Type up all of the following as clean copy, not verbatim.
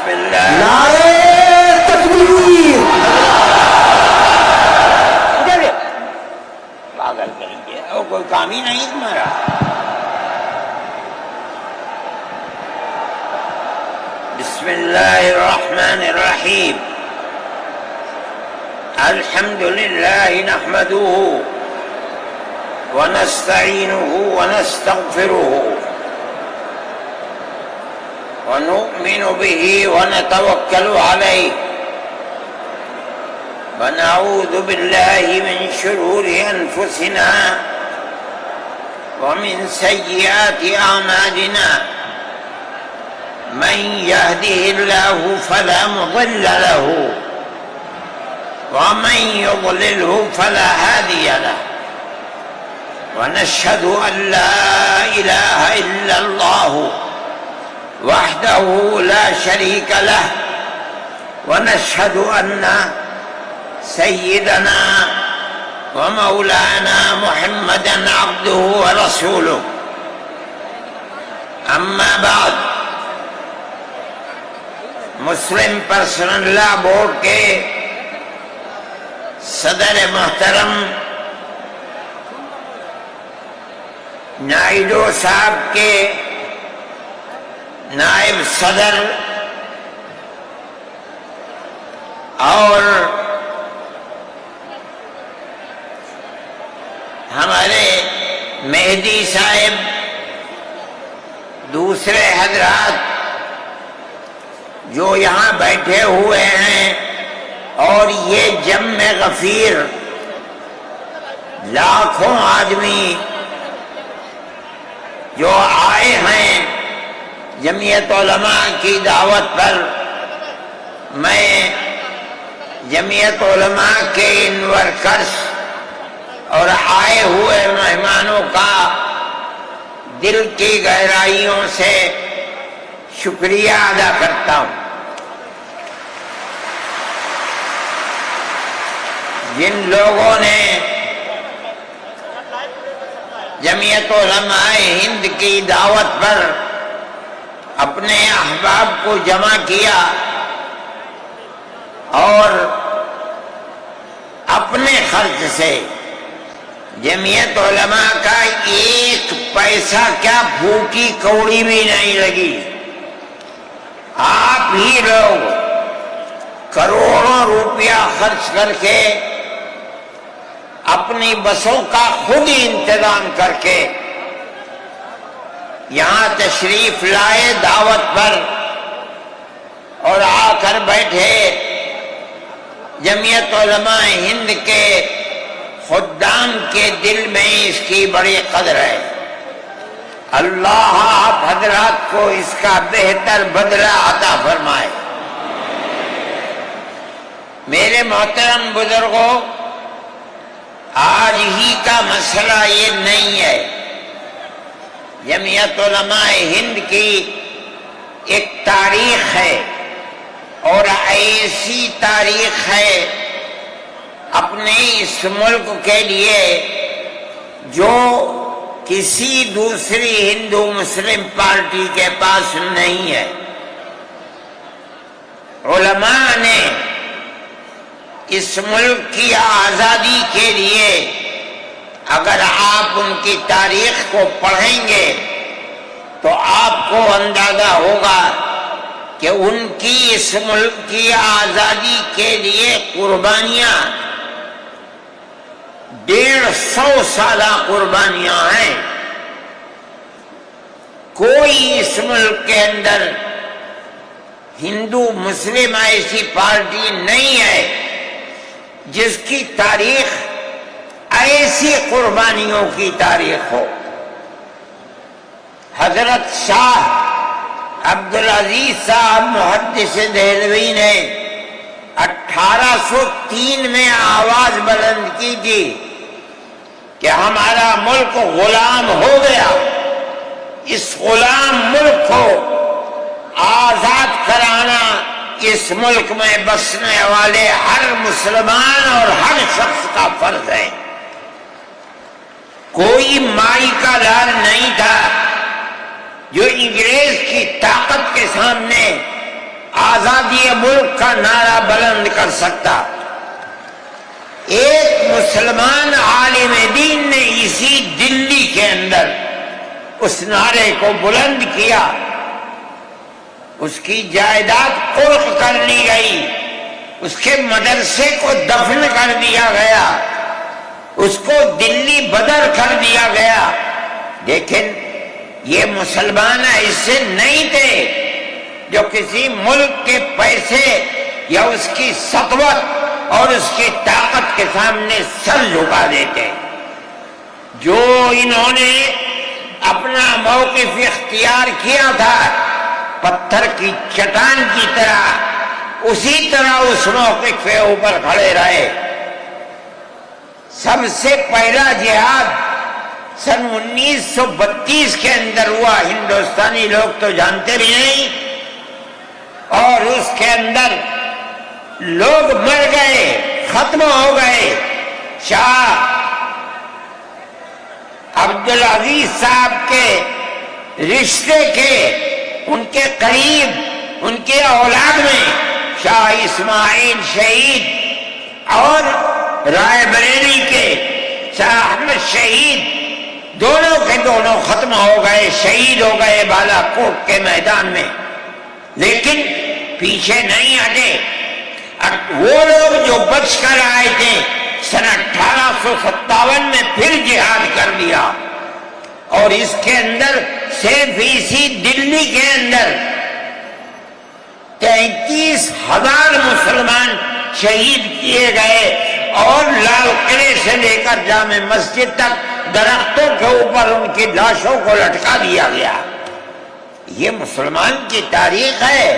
بسم اللہ. نعرہ تکبیر. پاگل کریں گے اور کوئی کام ہی نہیں تمہارا. بسم اللہ الرحمن الرحیم. الحمد للہ نحمده ونستعینه ونستغفره ونؤمن به ونتوکل علیہ ونعوذ باللہ من شرور انفسنا ومن سیئات اعمالنا من يهده الله فلا مضل له ومن يضلله فلا هادي له ونشهد أن لا إله إلا الله وحده لا شريك له ونشهد أن سيدنا ومولانا محمدا عبده ورسوله. أما بعد، مسلم پرسنل لا بورڈ کے صدر محترم نائیڈو صاحب کے نائب صدر اور ہمارے مہدی صاحب، دوسرے حضرات جو یہاں بیٹھے ہوئے ہیں، اور یہ جمع غفیر لاکھوں آدمی جو آئے ہیں جمعیت علماء کی دعوت پر، میں جمعیت علماء کے ان ورکرز اور آئے ہوئے مہمانوں کا دل کی گہرائیوں سے شکریہ ادا کرتا ہوں. جن لوگوں نے جمعیت علماء ہند کی دعوت پر اپنے احباب کو جمع کیا اور اپنے خرچ سے جمعیت علماء کا ایک پیسہ کیا پھوکی کوڑی بھی نہیں لگی. آپ ہی لوگ کروڑوں روپیہ خرچ کر کے اپنی بسوں کا خود ہی انتظام کر کے یہاں تشریف لائے دعوت پر اور آ کر بیٹھے. جمعیت علماء ہند کے خدام کے دل میں اس کی بڑی قدر ہے. اللہ آپ حضرات کو اس کا بہتر بدلہ عطا فرمائے. میرے محترم بزرگوں، آج ہی کا مسئلہ یہ نہیں ہے. جمعیت علماء ہند کی ایک تاریخ ہے، اور ایسی تاریخ ہے اپنے اس ملک کے لیے جو کسی دوسری ہندو مسلم پارٹی کے پاس نہیں ہے. علماء نے اس ملک کی آزادی کے لیے، اگر آپ ان کی تاریخ کو پڑھیں گے تو آپ کو اندازہ ہوگا کہ ان کی اس ملک کی آزادی کے لیے قربانیاں 150 سالہ قربانیاں ہیں. کوئی اس ملک کے اندر ہندو مسلم ایسی پارٹی نہیں ہے جس کی تاریخ ایسی قربانیوں کی تاریخ ہو. حضرت شاہ عبدالعزیز صاحب محدث دہلوی نے 1803 میں آواز بلند کی تھی کہ ہمارا ملک غلام ہو گیا. اس غلام ملک کو آزاد کرانا اس ملک میں بسنے والے ہر مسلمان اور ہر شخص کا فرض ہے. کوئی مائی کا لال نہیں تھا جو انگریز کی طاقت کے سامنے آزاد کا نعرہ بلند کر سکتا۔ ایک مسلمان عالم دین نے اسی دلی کے اندر اس نعرے کو بلند کیا، اس کی جائیداد قرق کر لی گئی، اس کے مدرسے کو دفن کر دیا گیا، اس کو دلی بدر کر دیا گیا۔ لیکن یہ مسلمان ایسے نہیں تھے جو کسی ملک کے پیسے یا اس کی سطوت اور اس کی طاقت کے سامنے سر جھکا دیتے۔ جو انہوں نے اپنا موقف اختیار کیا تھا پتھر کی چٹان کی طرح، اسی طرح اس موقف کے اوپر کھڑے رہے۔ سب سے پہلا جہاد سن 1932 کے اندر ہوا، ہندوستانی لوگ تو جانتے بھی نہیں، اور اس کے اندر لوگ مر گئے، ختم ہو گئے۔ شاہ عبدالعزیز صاحب کے رشتے کے، ان کے قریب، ان کے اولاد میں شاہ اسماعیل شہید اور رائے بریلی کے شاہ احمد شہید، دونوں کے دونوں ختم ہو گئے، شہید ہو گئے بالا کوٹ کے میدان میں۔ لیکن پیچھے نہیں ہٹے۔ وہ لوگ جو بچ کر آئے تھے سن 1857 میں پھر جہاد کر دیا، اور اس کے اندر صرف اسی دلی کے اندر 33,000 مسلمان شہید کیے گئے، اور لال قلعے سے لے کر جامع مسجد تک درختوں کے اوپر ان کی لاشوں کو لٹکا دیا گیا۔ یہ مسلمان کی تاریخ ہے،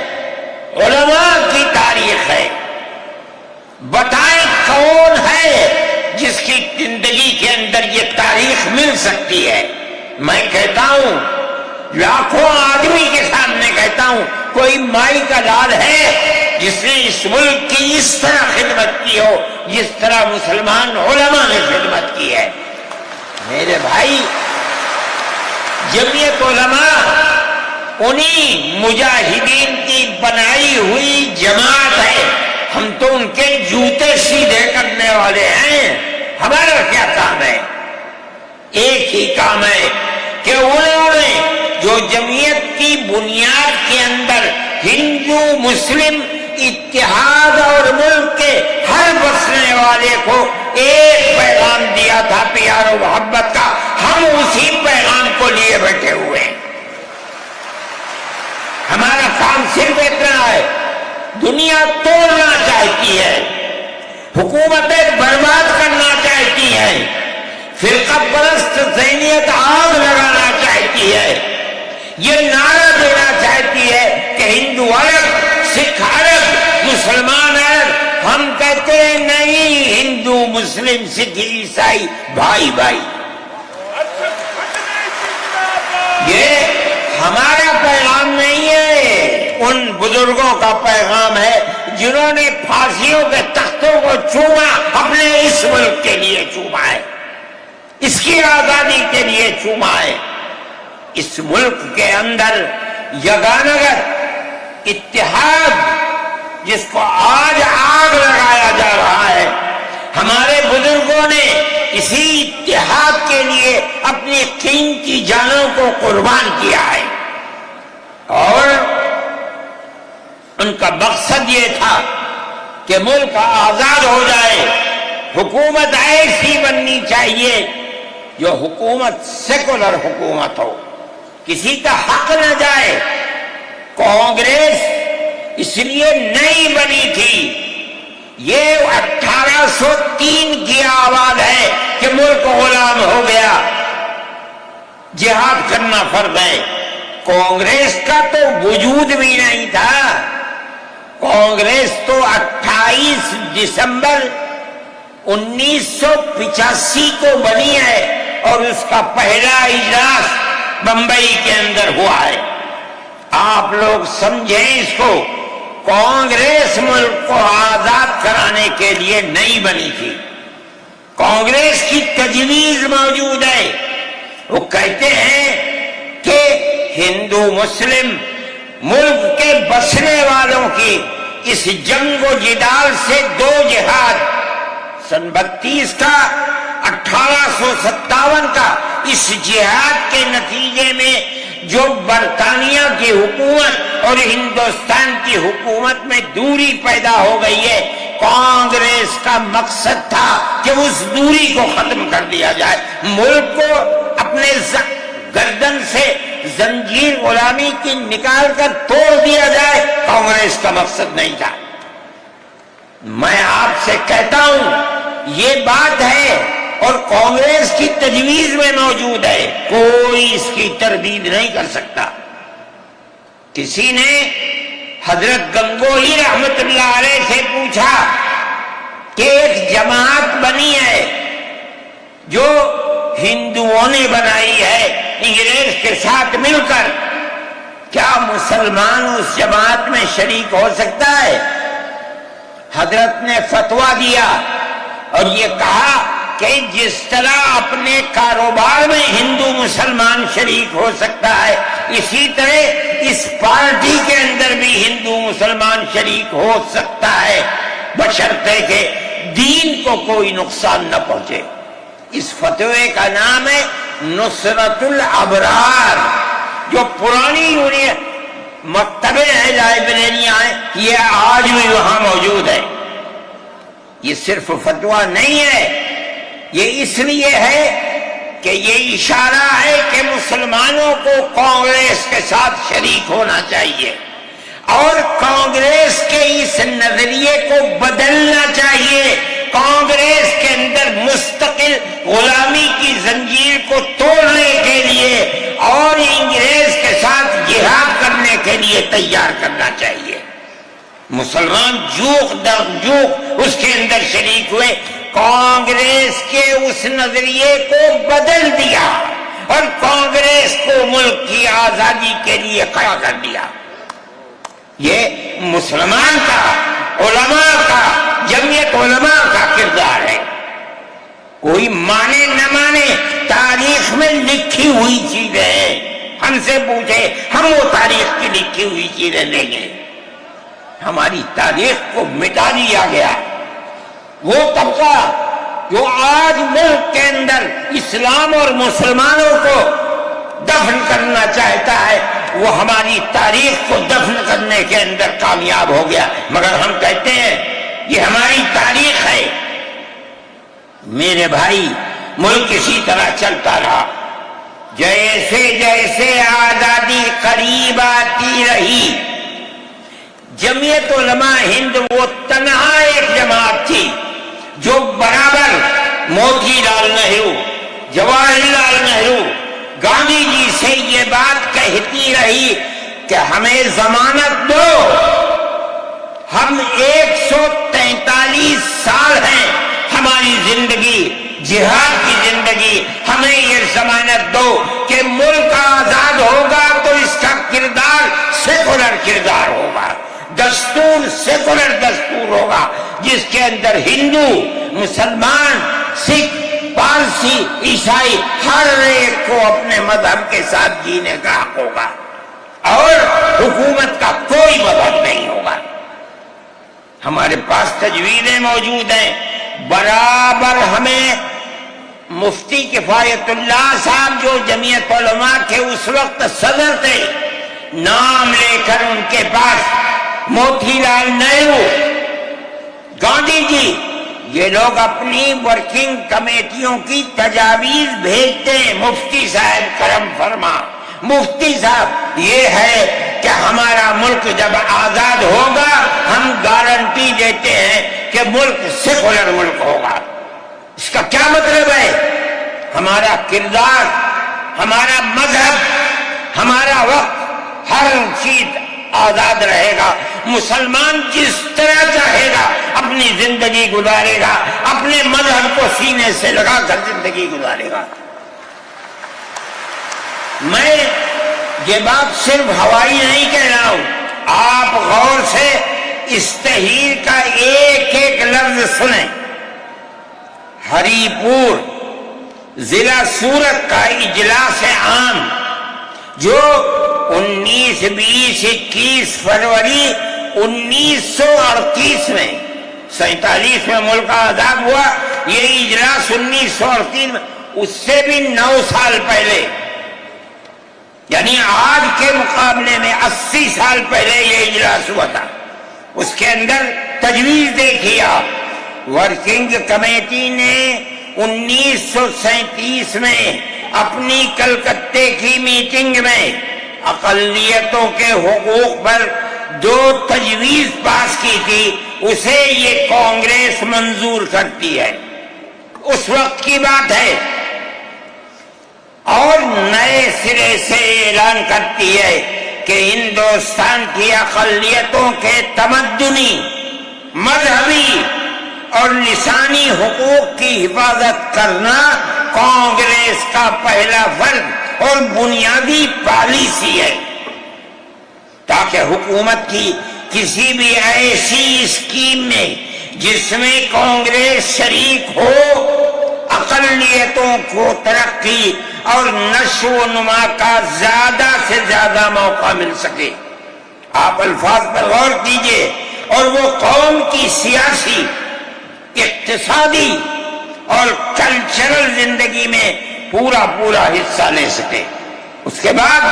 علماء کی تاریخ ہے۔ بتائیں کون ہے جس کی زندگی کے اندر یہ تاریخ مل سکتی ہے؟ میں کہتا ہوں، لاکھوں آدمی کے سامنے کہتا ہوں، کوئی مائی کا لال ہے جس نے اس ملک کی اس طرح خدمت کی ہو جس طرح مسلمان علماء نے خدمت کی ہے؟ میرے بھائی، جمعیت علماء انہی مجاہدین کی بنائی ہوئی جماعت ہے۔ ہم تو ان کے جوتے سیدھے کرنے والے ہیں۔ ہمارا کیا کام ہے؟ ایک ہی کام ہے کہ انہوں نے جو جمعیت کی بنیاد کے اندر ہندو مسلم اتحاد اور ملک کے ہر بسنے والے کو ایک پیغام دیا تھا پیار و محبت کا، ہم اسی پیغام کو لیے بیٹھے ہوئے ہیں۔ ہمارا کام صرف اتنا ہے، دنیا توڑنا چاہتی ہے، حکومتیں برباد کرنا چاہتی ہیں، فرقہ پرست ذہنیت آگ لگانا چاہتی ہے، یہ نعرہ دینا چاہتی ہے کہ ہندو الگ، سکھ الگ، مسلمان الگ۔ ہم کہتے ہیں نہیں، ہندو مسلم سکھ عیسائی بھائی بھائی۔ یہ ہمارا پیغام نہیں ہے، ان بزرگوں کا پیغام ہے جنہوں نے پھانسیوں کے تختوں کو چوما، اپنے اس ملک کے لیے چوما ہے، اس کی آزادی کے لیے چوما ہے۔ اس ملک کے اندر یگانگت اتحاد جس کو آج آگ لگایا جا رہا ہے، ہمارے بزرگوں نے اسی اتحاد کے لیے اپنی قیمتی جانوں کو قربان کیا ہے، اور ان کا مقصد یہ تھا کہ ملک آزاد ہو جائے، حکومت ایسی بننی چاہیے جو حکومت سیکولر حکومت ہو، کسی کا حق نہ جائے۔ کانگریس اس لیے نہیں بنی تھی، یہ 1803 کی آواز ہے کہ ملک غلام ہو گیا، جہاد کرنا فرض ہے۔ کانگریس کا تو وجود بھی نہیں تھا، کانگریس تو 28 دسمبر 1985 کو بنی ہے، اور اس کا پہلا اجلاس بمبئی کے اندر ہوا ہے۔ آپ لوگ سمجھیں اس کو، کانگریس ملک کو آزاد کرانے کے لیے نہیں بنی تھی، کانگریس کی تجویز موجود ہے۔ وہ کہتے ہیں کہ ہندو مسلم ملک کے بسنے والوں کی اس جنگ و جدال سے 2 جہاد، سن 32 کا 1857 کا، اس جہاد کے نتیجے میں جو برطانیہ کی حکومت اور ہندوستان کی حکومت میں دوری پیدا ہو گئی ہے، کانگریس کا مقصد تھا کہ اس دوری کو ختم کر دیا جائے، ملک کو اپنے گردن سے زنجیر غلامی کی نکال کر توڑ دیا جائے، کانگریس کا مقصد نہیں تھا۔ میں آپ سے کہتا ہوں یہ بات ہے اور کانگریس کی تجویز میں موجود ہے، کوئی اس کی تردید نہیں کر سکتا۔ کسی نے حضرت گنگوہی رحمت اللہ علیہ سے پوچھا کہ ایک جماعت بنی ہے جو ہندوؤں نے بنائی ہے انگریز کے ساتھ مل کر، کیا مسلمان اس جماعت میں شریک ہو سکتا ہے؟ حضرت نے فتویٰ دیا اور یہ کہا کہ جس طرح اپنے کاروبار میں ہندو مسلمان شریک ہو سکتا ہے، اسی طرح اس پارٹی کے اندر بھی ہندو مسلمان شریک ہو سکتا ہے، بشرطے کہ دین کو کوئی نقصان نہ پہنچے۔ اس فتوے کا نام ہے نصرت الابرار، جو پرانی یونین مکتبیں ہیں، لائبریریاں ہیں، یہ آج بھی وہاں موجود ہے۔ یہ صرف فتویٰ نہیں ہے، یہ اس لیے ہے کہ یہ اشارہ ہے کہ مسلمانوں کو کانگریس کے ساتھ شریک ہونا چاہیے اور کانگریس کے اس نظریے کو بدلنا چاہیے، کانگریس کے اندر مستقل غلامی کی زنجیر کو توڑنے کے لیے اور انگریز کے ساتھ جہاد کرنے کے لیے تیار کرنا چاہیے۔ مسلمان جوق در جوق اس کے اندر شریک ہوئے، کانگریس کے اس نظریے کو بدل دیا اور کانگریس کو ملک کی آزادی کے لیے کھڑا کر دیا۔ یہ مسلمان کا، علماء کا، جمعیت علماء کا کردار ہے۔ کوئی مانے نہ مانے، تاریخ میں لکھی ہوئی چیزیں ہیں، ہم سے پوچھے ہم وہ تاریخ کی لکھی ہوئی چیزیں نہیں ہیں۔ ہماری تاریخ کو مٹا دیا گیا۔ وہ طبقہ جو آج ملک کے اندر اسلام اور مسلمانوں کو دفن کرنا چاہتا ہے، وہ ہماری تاریخ کو دفن کرنے کے اندر کامیاب ہو گیا، مگر ہم کہتے ہیں یہ ہماری تاریخ ہے۔ میرے بھائی، ملک اسی طرح چلتا رہا، جیسے جیسے آزادی قریب آتی رہی، جمعیت علماء ہند وہ تنہا ایک جماعت تھی جو برابر موتی لال نہرو، جواہر لال نہرو، گاندھی جی سے یہ بات کہتی رہی کہ ہمیں ضمانت دو، ہم 143 سال ہیں، ہماری زندگی جہاد کی زندگی، ہمیں یہ ضمانت دو کہ ملک آزاد ہوگا تو اس کا کردار سیکولر کردار ہوگا، دستور سیکولر دستور ہوگا، جس کے اندر ہندو، مسلمان، سکھ، پارسی، عیسائی ہر ایک کو اپنے مذہب کے ساتھ جینے کا حق ہوگا اور حکومت کا کوئی مذہب نہیں ہوگا۔ ہمارے پاس تجویزیں موجود ہیں، برابر ہمیں مفتی کفایت اللہ صاحب جو جمعیت علماء کے اس وقت صدر تھے، نام لے کر ان کے پاس موتی لال نہرو، گاندھی جی، یہ لوگ اپنی ورکنگ کمیٹیوں کی تجاویز بھیجتے ہیں، مفتی صاحب کرم فرما، مفتی صاحب یہ ہے کہ ہمارا ملک جب آزاد ہوگا ہم گارنٹی دیتے ہیں کہ ملک سیکولر ملک ہوگا۔ اس کا کیا مطلب ہے؟ ہمارا کردار، ہمارا مذہب، ہمارا وقت، ہر چیز آزاد رہے گا، مسلمان جس طرح چاہے گا اپنی زندگی گزارے گا، اپنے مذہب کو سینے سے لگا کر زندگی گزارے گا۔ میں یہ بات صرف ہوائی نہیں کہہ رہا ہوں، آپ غور سے اس تحریر کا ایک ایک لفظ سنیں۔ ہری پور ضلع سورت کا اجلاس عام جو 19، 20، 21 فروری 1938 میں، 47 میں ملک آزاد ہوا، یہ اجلاس 1938 میں، اس سے بھی 9 سال پہلے، یعنی آج کے مقابلے میں 80 سال پہلے یہ اجلاس ہوا تھا۔ اس کے اندر تجویز دیکھیے آپ، ورکنگ کمیٹی نے 1937 میں اپنی کلکتے کی میٹنگ میں اقلیتوں کے حقوق پر 2 تجویز پاس کی تھی، اسے یہ کانگریس منظور کرتی ہے، اس وقت کی بات ہے، اور نئے سرے سے اعلان کرتی ہے کہ ہندوستان کی اقلیتوں کے تمدنی، مذہبی اور لسانی حقوق کی حفاظت کرنا کانگریس کا پہلا فرض اور بنیادی پالیسی ہے، تاکہ حکومت کی کسی بھی ایسی اسکیم میں جس میں کانگریس شریک ہو، اقلیتوں کو ترقی اور نشو و نما کا زیادہ سے زیادہ موقع مل سکے۔ آپ الفاظ پر غور کیجئے، اور وہ قوم کی سیاسی، اقتصادی اور کلچرل زندگی میں پورا حصہ لے سکے۔ اس کے بعد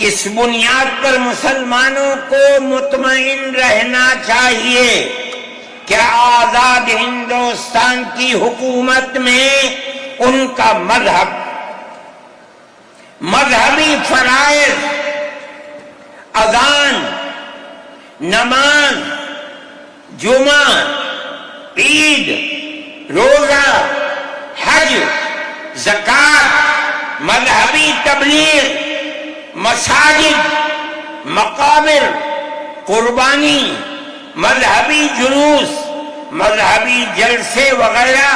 اس بنیاد پر مسلمانوں کو مطمئن رہنا چاہیے کہ آزاد ہندوستان کی حکومت میں ان کا مذہبی فرائض، اذان، نماز، جمعہ، عید، روزہ، حج، زکوٰۃ، مذہبی تبلیغ، مساجد، مقابر، قربانی، مذہبی جلوس، مذہبی جلسے وغیرہ،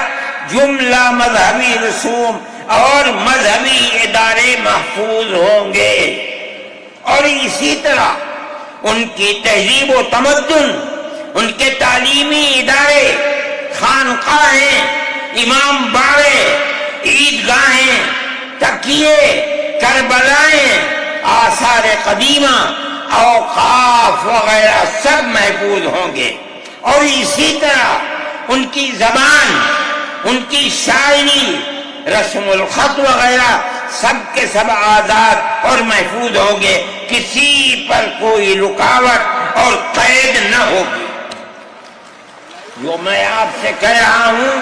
جملہ مذہبی رسوم اور مذہبی ادارے محفوظ ہوں گے، اور اسی طرح ان کی تہذیب و تمدن، ان کے تعلیمی ادارے، خانقاہیں، امام باڑے، عیدگاہیں، تکیے، کربلائیں، آثار قدیمہ، اوقاف وغیرہ سب محفوظ ہوں گے، اور اسی طرح ان کی زبان، ان کی شاعری، رسم الخط وغیرہ سب کے سب آزاد اور محفوظ ہوں گے، کسی پر کوئی رکاوٹ اور قید نہ ہوگی۔ جو میں آپ سے کہہ رہا ہوں،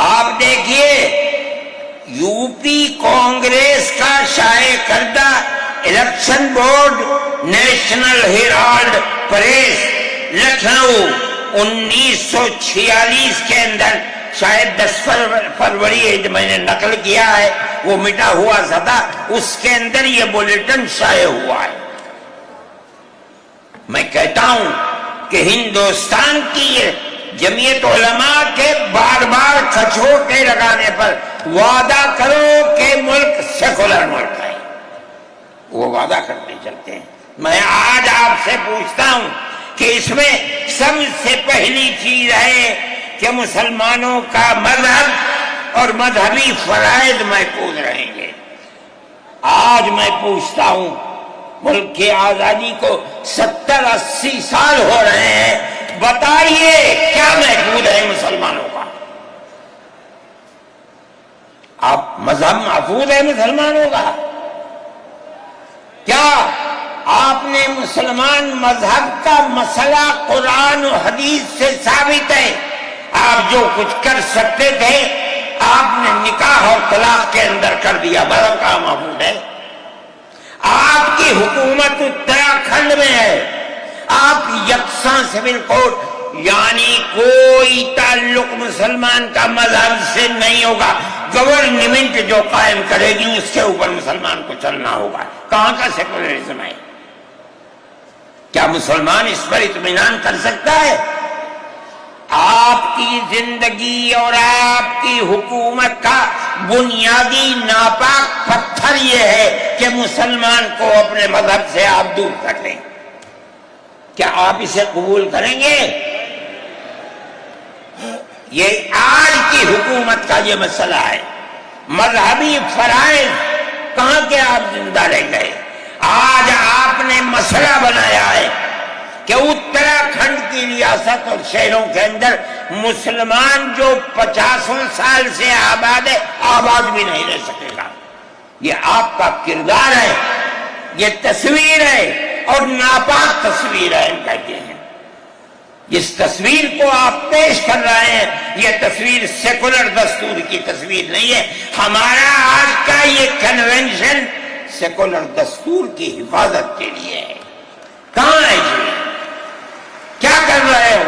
آپ دیکھیے، یو پی کانگریس کا شائع کردہ election board, National Herald press, Lucknow, 1946 کے اندر، شاید 10 فروری میں نے نقل کیا ہے، وہ مٹا ہوا تھا، اس کے اندر یہ بلیٹن شائع ہوا ہے۔ میں کہتا ہوں کہ ہندوستان کی جمعیت علماء کے بار بار کھچوٹے لگانے پر وعدہ کرو کہ ملک سیکولر ملک ہے، وہ وعدہ کرتے چلتے ہیں۔ میں آج آپ سے پوچھتا ہوں کہ اس میں سب سے پہلی چیز ہے کہ مسلمانوں کا مذہب اور مذہبی فرائض محفوظ رہیں گے۔ آج میں پوچھتا ہوں، ملک کی آزادی کو 70-80 سال ہو رہے ہیں، بتائیے کیا محفوظ ہے مسلمانوں کا؟ آپ مذہب محفوظ ہے مسلمانوں کا؟ کیا آپ نے مسلمان مذہب کا مسئلہ قرآن و حدیث سے ثابت ہے؟ آپ جو کچھ کر سکتے تھے آپ نے نکاح اور طلاق کے اندر کر دیا، مذہب کا محفوظ ہے؟ آپ کی حکومت اتراکھنڈ میں ہے، آپ یکساں سول کوڈ، یعنی کوئی تعلق مسلمان کا مذہب سے نہیں ہوگا، گورنمنٹ جو قائم کرے گی اس کے اوپر مسلمان کو چلنا ہوگا۔ کہاں کا سیکولرزم ہے؟ کیا مسلمان اس پر اطمینان کر سکتا ہے؟ آپ کی زندگی اور آپ کی حکومت کا بنیادی ناپاک پتھر یہ ہے کہ مسلمان کو اپنے مذہب سے آپ دور کر لیں۔ کیا آپ اسے قبول کریں گے؟ یہ آج کی حکومت کا یہ مسئلہ ہے۔ مذہبی فرائض کہاں کے آپ زندہ رہ گئے؟ آج آپ نے مسئلہ بنایا کہ اتراکھنڈ کی ریاست اور شہروں کے اندر مسلمان جو 50 سال سے آباد ہے آباد بھی نہیں رہ سکے گا. یہ آپ کا کردار ہے، یہ تصویر ہے اور ناپاک تصویر ہے ہم کہتے ہیں. جس تصویر کو آپ پیش کر رہے ہیں یہ تصویر سیکولر دستور کی تصویر نہیں ہے. ہمارا آج کا یہ کنونشن سیکولر دستور کی حفاظت کے لیے ہے. کہاں ہے جی؟ کیا کر رہے ہو؟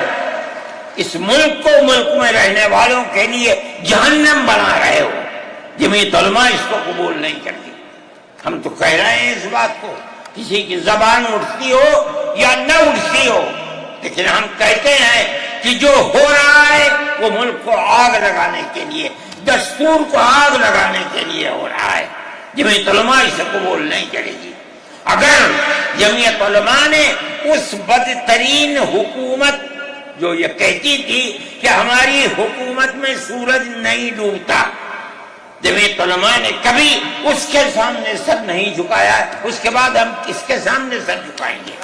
اس ملک کو، ملک میں رہنے والوں کے لیے جہنم بنا رہے ہو. جمعیت علماء اس کو قبول نہیں کرتی. ہم تو کہہ رہے ہیں اس بات کو، کسی کی زبان اٹھتی ہو یا نہ اٹھتی ہو، لیکن ہم کہتے ہیں کہ جو ہو رہا ہے وہ ملک کو آگ لگانے کے لیے، دستور کو آگ لگانے کے لیے ہو رہا ہے. جمعیت علماء اسے قبول نہیں کرے گی. اگر جمعیت علماء نے اس بدترین حکومت جو یہ کہتی تھی کہ ہماری حکومت میں سورج نہیں ڈوبتا، جمعیت علماء نے کبھی اس کے سامنے سر نہیں جھکایا ہے، اس کے بعد ہم کس کے سامنے سر جھکائیں گے؟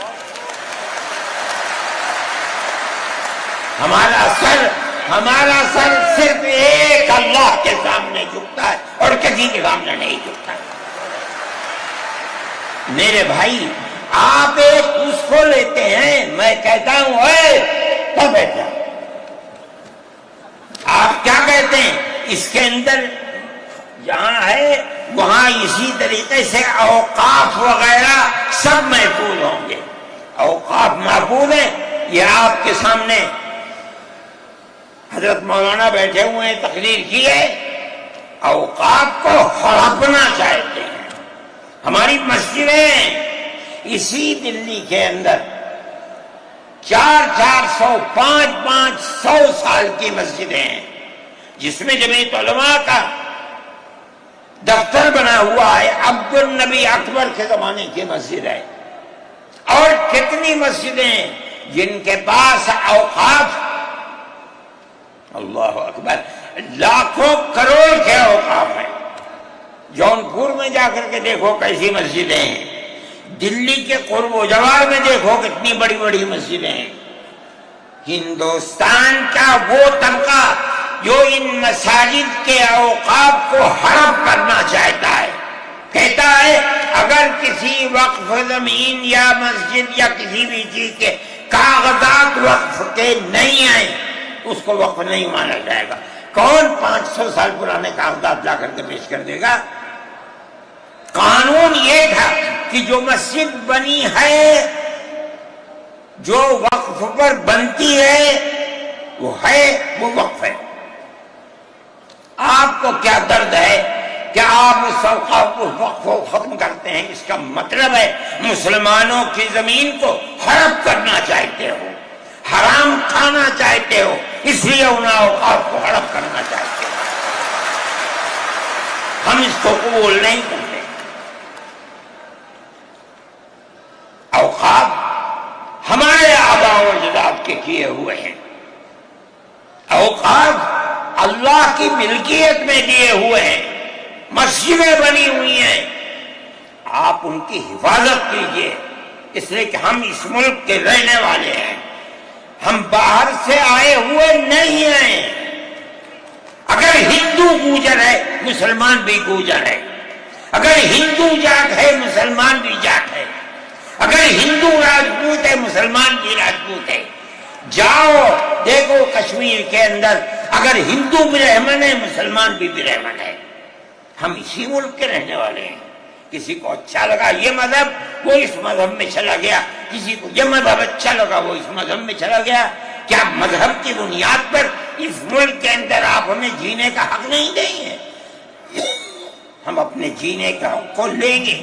ہمارا سر صرف ایک اللہ کے سامنے جھکتا ہے اور کسی کے سامنے نہیں جھکتا. میرے بھائی، آپ ایک اس کو لیتے ہیں، میں کہتا ہوں اے تو بیٹا، آپ کیا کہتے ہیں؟ اس کے اندر جہاں ہے وہاں اسی طریقے سے اوقاف وغیرہ سب محفوظ ہوں گے. اوقاف محفوظ ہیں. یہ آپ کے سامنے حضرت مولانا بیٹھے ہوئے ہیں، تقریر کی ہے. اوقاف کو ہڑپنا چاہتے ہیں. ہماری مسجدیں اسی دلی کے اندر 400 500 سال کی مسجدیں ہیں، جس میں جمعیت علماء کا دفتر بنا ہوا ہے. عبد النبی اکبر کے زمانے کی مسجد ہے. اور کتنی مسجدیں ہیں جن کے پاس اوقاف، اللہ اکبر، لاکھوں کروڑ کے اوقاف ہیں. جونپور میں جا کر کے دیکھو کیسی مسجدیں ہیں. دلی کے قرب و جوار میں دیکھو کتنی بڑی بڑی مسجدیں ہیں. ہندوستان کا وہ طبقہ جو ان مساجد کے اوقاف کو ہڑپ کرنا چاہتا ہے، کہتا ہے اگر کسی وقف زمین یا مسجد یا کسی بھی چیز کے کاغذات وقف کے نہیں آئے اس کو وقف نہیں مانا جائے گا. کون 500 سال پرانے کاغذات لا کر کے پیش کر دے گا؟ قانون یہ تھا کہ جو مسجد بنی ہے، جو وقف پر بنتی ہے وہ وقف ہے. آپ کو کیا درد ہے کہ آپ اس اوقاف کو وقف کو ختم کرتے ہیں؟ اس کا مطلب ہے مسلمانوں کی زمین کو ہڑپ کرنا چاہتے ہو، حرام کھانا چاہتے ہو، اس لیے ان اوقاف کو ہڑپ کرنا چاہتے ہو. ہم اس کو قبول نہیں کرتے. اوقاف ہمارے آباء و اجداد کے کیے ہوئے ہیں. اوقاف اللہ کی ملکیت میں دیے ہوئے ہیں. مسجدیں بنی ہوئی ہیں، آپ ان کی حفاظت کیجیے. اس لیے کہ ہم اس ملک کے رہنے والے ہیں، ہم باہر سے آئے ہوئے نہیں ہیں. اگر ہندو گوجر ہے مسلمان بھی گوجر ہے، اگر ہندو جاٹ ہے مسلمان بھی جاٹ ہے، اگر ہندو راجپوت ہے مسلمان بھی راجپوت ہے. جاؤ دیکھو کشمیر کے اندر اگر ہندو برہمن ہے مسلمان بھی برہمن ہے. ہم اسی ملک کے رہنے والے ہیں. کسی کو اچھا لگا یہ مذہب وہ اس مذہب میں چلا گیا، کسی کو یہ مذہب اچھا لگا وہ اس مذہب میں چلا گیا. کیا مذہب کی بنیاد پر اس ملک کے اندر آپ ہمیں جینے کا حق نہیں دیں گے؟ ہم اپنے جینے کا حق کو لیں گے.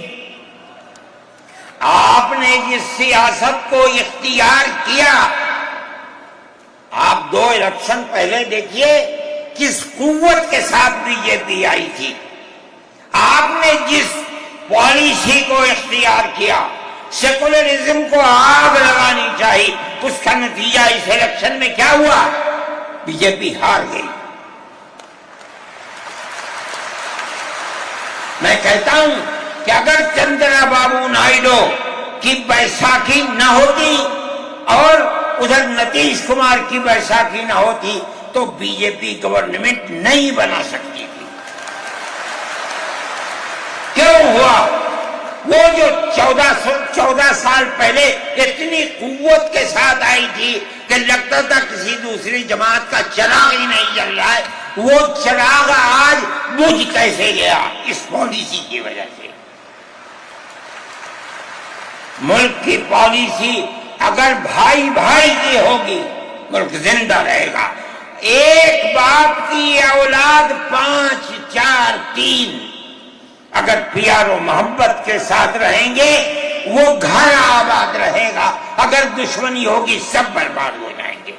آپ نے جس سیاست کو اختیار کیا، آپ 2 الیکشن پہلے دیکھیے کس قوت کے ساتھ بی جے پی آئی تھی. آپ نے جس پالیسی کو اختیار کیا، سیکولرزم کو آگ لگانی چاہیے، اس کا نتیجہ اس الیکشن میں کیا ہوا؟ بی جے پی ہار گئی. میں کہتا ہوں کہ اگر چندرا بابو نائیڈو کی بیساکھی نہ ہوتی اور ادھر نتیش کمار کی بیساکھی نہ ہوتی تو بی جے پی گورنمنٹ نہیں بنا سکتی تھی۔ کیوں ہوا؟ وہ جو 14 سال پہلے اتنی قوت کے ساتھ آئی تھی کہ لگتا تھا کسی دوسری جماعت کا چراغ ہی نہیں جل رہا ہے، وہ چراغ آج بجھ کیسے گیا؟ اس پالیسی کی وجہ سے۔ ملک کی پالیسی اگر بھائی بھائی کی ہوگی ملک زندہ رہے گا۔ ایک باپ کی اولاد 5 4 3 اگر پیار و محبت کے ساتھ رہیں گے وہ گھر آباد رہے گا، اگر دشمنی ہوگی سب برباد ہو جائیں گے۔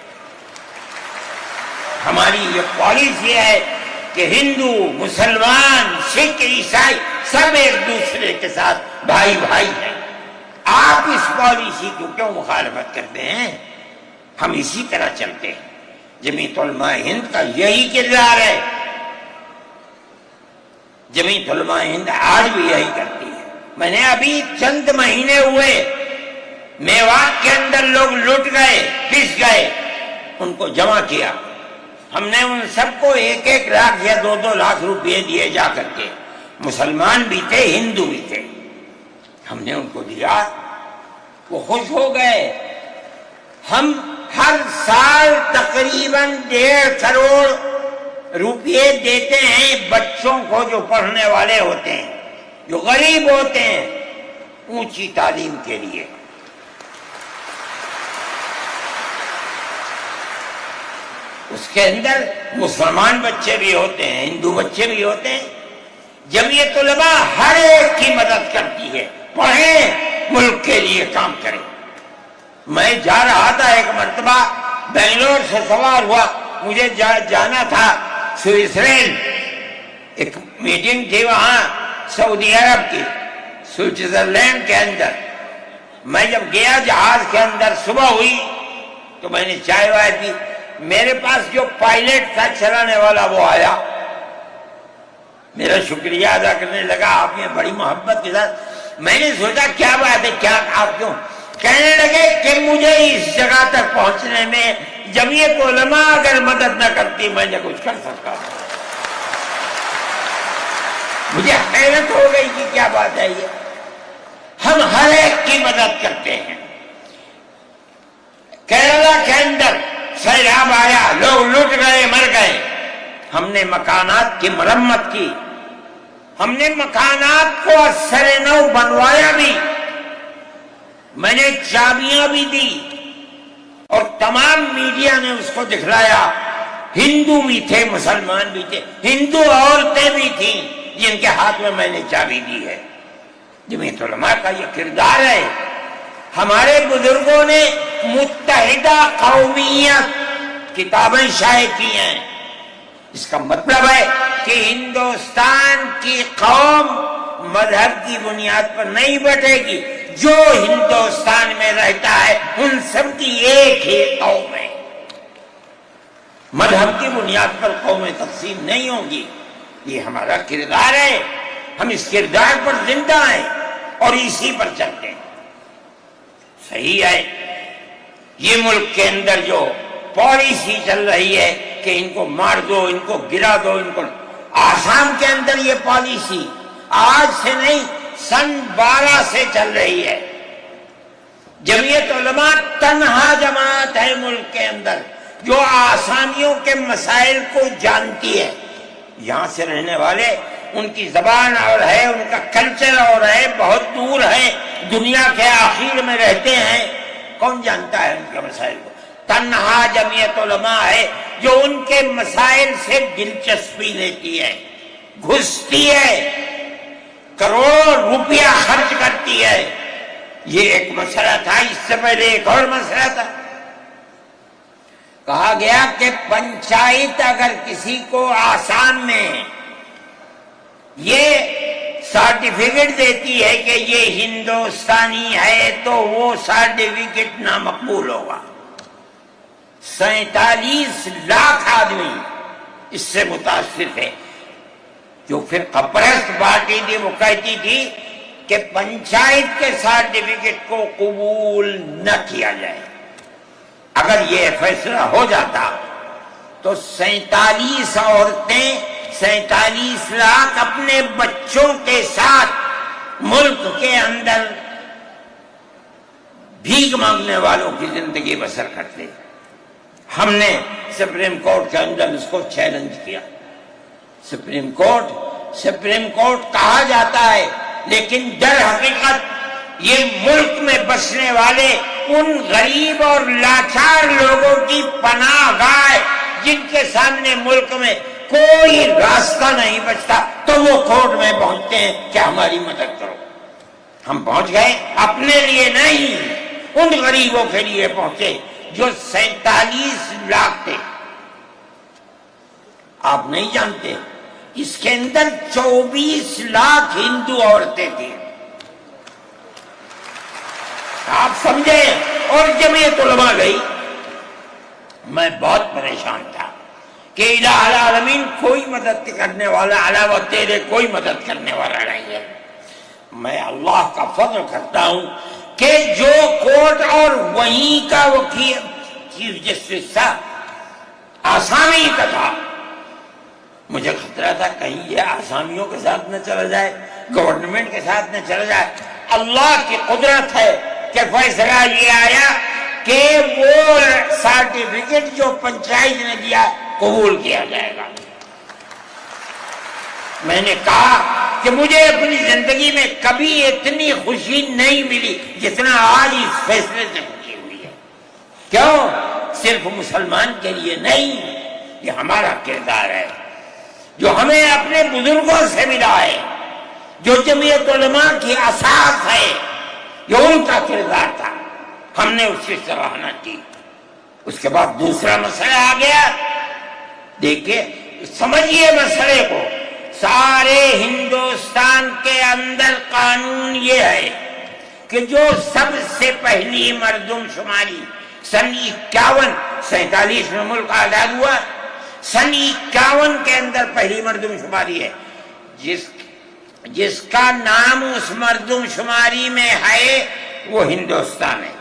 ہماری یہ پالیسی ہے کہ ہندو، مسلمان، سکھ، عیسائی سب ایک دوسرے کے ساتھ بھائی بھائی ہیں۔ آپ اس پالیسی کو کیوں مخالفت کرتے ہیں؟ ہم اسی طرح چلتے ہیں۔ جمعیت علماء ہند کا یہی کردار ہے، جمعیت علماء ہند آج بھی یہی کرتی ہے۔ میں نے ابھی چند مہینے ہوئے میوات کے اندر لوگ لٹ گئے، پس گئے، ان کو جمع کیا، ہم نے ان سب کو 1 لاکھ یا 2 لاکھ روپئے دیے جا کر کے، مسلمان بھی تھے ہندو بھی تھے، ہم نے ان کو دیا، وہ خوش ہو گئے۔ ہم ہر سال تقریباً 1.5 کروڑ روپئے دیتے ہیں بچوں کو جو پڑھنے والے ہوتے ہیں، جو غریب ہوتے ہیں، اونچی تعلیم کے لیے۔ اس کے اندر مسلمان بچے بھی ہوتے ہیں، ہندو بچے بھی ہوتے ہیں۔ جمعیت علماء ہر ایک کی مدد کرتی ہے، پڑھیں، ملک کے لیے کام کریں۔ میں جا رہا تھا ایک مرتبہ، بنگلور سے سوار ہوا، مجھے جانا تھا سوئٹزرلینڈ، ایک میٹنگ تھی وہاں سعودی عرب کی، سوئٹزرلینڈ کے اندر۔ میں جب گیا جہاز کے اندر، صبح ہوئی تو میں نے چائے وائے پی، میرے پاس جو پائلٹ تھا چلانے والا وہ آیا، میرا شکریہ ادا کرنے لگا، آپ نے بڑی محبت کے ساتھ۔ میں نے سوچا کیا بات ہے، کیا آپ کیوں؟ کہنے لگے کہ مجھے اس جگہ تک پہنچنے میں جمعیت علماء اگر مدد نہ کرتی میں نے کچھ کر سکتا تھا۔ مجھے حیرت ہو گئی کہ کیا بات ہے یہ، ہم ہر ایک کی مدد کرتے ہیں۔ کیرلا کے اندر سیلاب آیا، لوگ لٹ گئے، مر گئے، ہم نے مکانات کی مرمت کی، ہم نے مکانات کو اثر نو بنوایا بھی، میں نے چابیاں بھی دی اور تمام میڈیا نے اس کو دکھلایا۔ ہندو بھی تھے، مسلمان بھی تھے، ہندو عورتیں بھی تھیں جن کے ہاتھ میں نے چابی دی ہے۔ جمعیت علماء کا یہ کردار ہے۔ ہمارے بزرگوں نے متحدہ قومیت کتابیں شائع کی ہیں، اس کا مطلب ہے کہ ہندوستان کی قوم مذہب کی بنیاد پر نہیں بٹے گی، جو ہندوستان میں رہتا ہے ان سب کی ایک ہی قوم ہے، مذہب کی بنیاد پر قومیں تقسیم نہیں ہوں گی۔ یہ ہمارا کردار ہے، ہم اس کردار پر زندہ ہیں اور اسی پر چلتے ہیں۔ صحیح ہے، یہ ملک کے اندر جو پالیسی چل رہی ہے کہ ان کو مار دو، ان کو گرا دو، ان کو، آسام کے اندر یہ پالیسی آج سے نہیں سن 12 سے چل رہی ہے۔ جمعیت علماء تنہا جماعت ہے ملک کے اندر جو آسامیوں کے مسائل کو جانتی ہے۔ یہاں سے رہنے والے، ان کی زبان اور ہے، ان کا کلچر اور ہے، بہت دور ہے، دنیا کے آخر میں رہتے ہیں، کون جانتا ہے ان کے مسائل کو؟ تنہا جمعیت علماء ہے جو ان کے مسائل سے دلچسپی لیتی ہے، گھستی ہے، کروڑوں روپیہ خرچ کرتی ہے۔ یہ ایک مسئلہ تھا، اس سے پہلے ایک اور مسئلہ تھا، کہا گیا کہ پنچایت اگر کسی کو آسام میں یہ سرٹیفکیٹ دیتی ہے کہ یہ ہندوستانی ہے تو وہ سرٹیفکیٹ نامقبول ہوگا۔ 47 لاکھ آدمی اس سے متاثر تھے۔ جو پھر کپرست پارٹی تھی وہ کہتی تھی کہ پنچایت کے سرٹیفکیٹ کو قبول نہ کیا جائے، اگر یہ فیصلہ ہو جاتا تو 47 عورتیں 47 لاکھ اپنے بچوں کے ساتھ ملک کے اندر بھیک مانگنے والوں کی زندگی بسر کرتے. ہم نے سپریم کورٹ کے اندر اس کو چیلنج کیا. سپریم کورٹ کہا جاتا ہے، لیکن در حقیقت یہ ملک میں بسنے والے ان غریب اور لاچار لوگوں کی پناہ گاہ جن کے سامنے ملک میں کوئی راستہ نہیں بچتا، تو وہ کورٹ میں پہنچتے ہیں کہ ہماری مدد کرو. ہم پہنچ گئے، اپنے لیے نہیں، ان غریبوں کے لیے پہنچے جو 47 لاکھ تھے. آپ نہیں جانتے اس کے اندر 24 لاکھ ہندو عورتیں تھیں. آپ سمجھیں. اور جمعیت علماء گئی. میں بہت پریشان تھا کہ الہ العالمین کوئی مدد کرنے والا علاوہ تیرے کوئی مدد کرنے والا نہیں ہے. میں اللہ کا فضل کرتا ہوں کہ جو کورٹ اور وہیں کا وکیل چیف جسٹس تھا آسامی کا تھا. مجھے خطرہ تھا کہیں یہ آسامیوں کے ساتھ نہ چلا جائے، گورنمنٹ کے ساتھ نہ چلا جائے. اللہ کی قدرت ہے کہ فیصلہ یہ آیا کہ وہ سرٹیفکیٹ جو پنچایت نے دیا قبول کیا جائے گا. میں نے کہا کہ مجھے اپنی زندگی میں کبھی اتنی خوشی نہیں ملی جتنا آج اس فیصلے سے خوشی ہوئی ہے. کیوں؟ صرف مسلمان کے لیے نہیں، یہ ہمارا کردار ہے جو ہمیں اپنے بزرگوں سے ملا ہے، جو جمعیت علماء کی اساس ہے، جو ان کا کردار تھا. ہم نے اس کی سراہنا کی. اس کے بعد دوسرا مسئلہ آ گیا. دیکھیے، سمجھیے مسئلے کو. سارے ہندوستان کے اندر قانون یہ ہے کہ جو سب سے پہلی مردم شماری سن 47 میں ملک آزاد ہوا، سن 51 کے اندر پہلی مردم شماری ہے. جس کا نام اس مردم شماری میں ہے وہ ہندوستان ہے.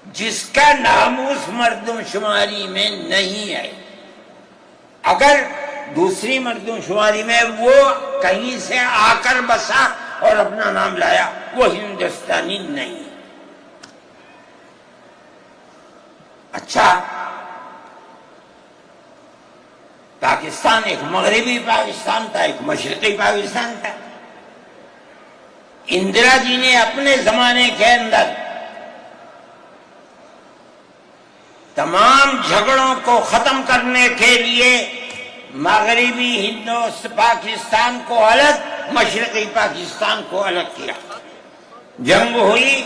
جس کا نام اس مردم شماری میں نہیں ہے، اگر دوسری مردم شماری میں وہ کہیں سے آ کر بسا اور اپنا نام لایا، وہ ہندوستانی نہیں. اچھا، پاکستان ایک مغربی پاکستان تھا، ایک مشرقی پاکستان تھا. اندرا جی نے اپنے زمانے کے اندر تمام جھگڑوں کو ختم کرنے کے لیے مغربی پاکستان کو الگ، مشرقی پاکستان کو الگ کیا. جنگ ہوئی،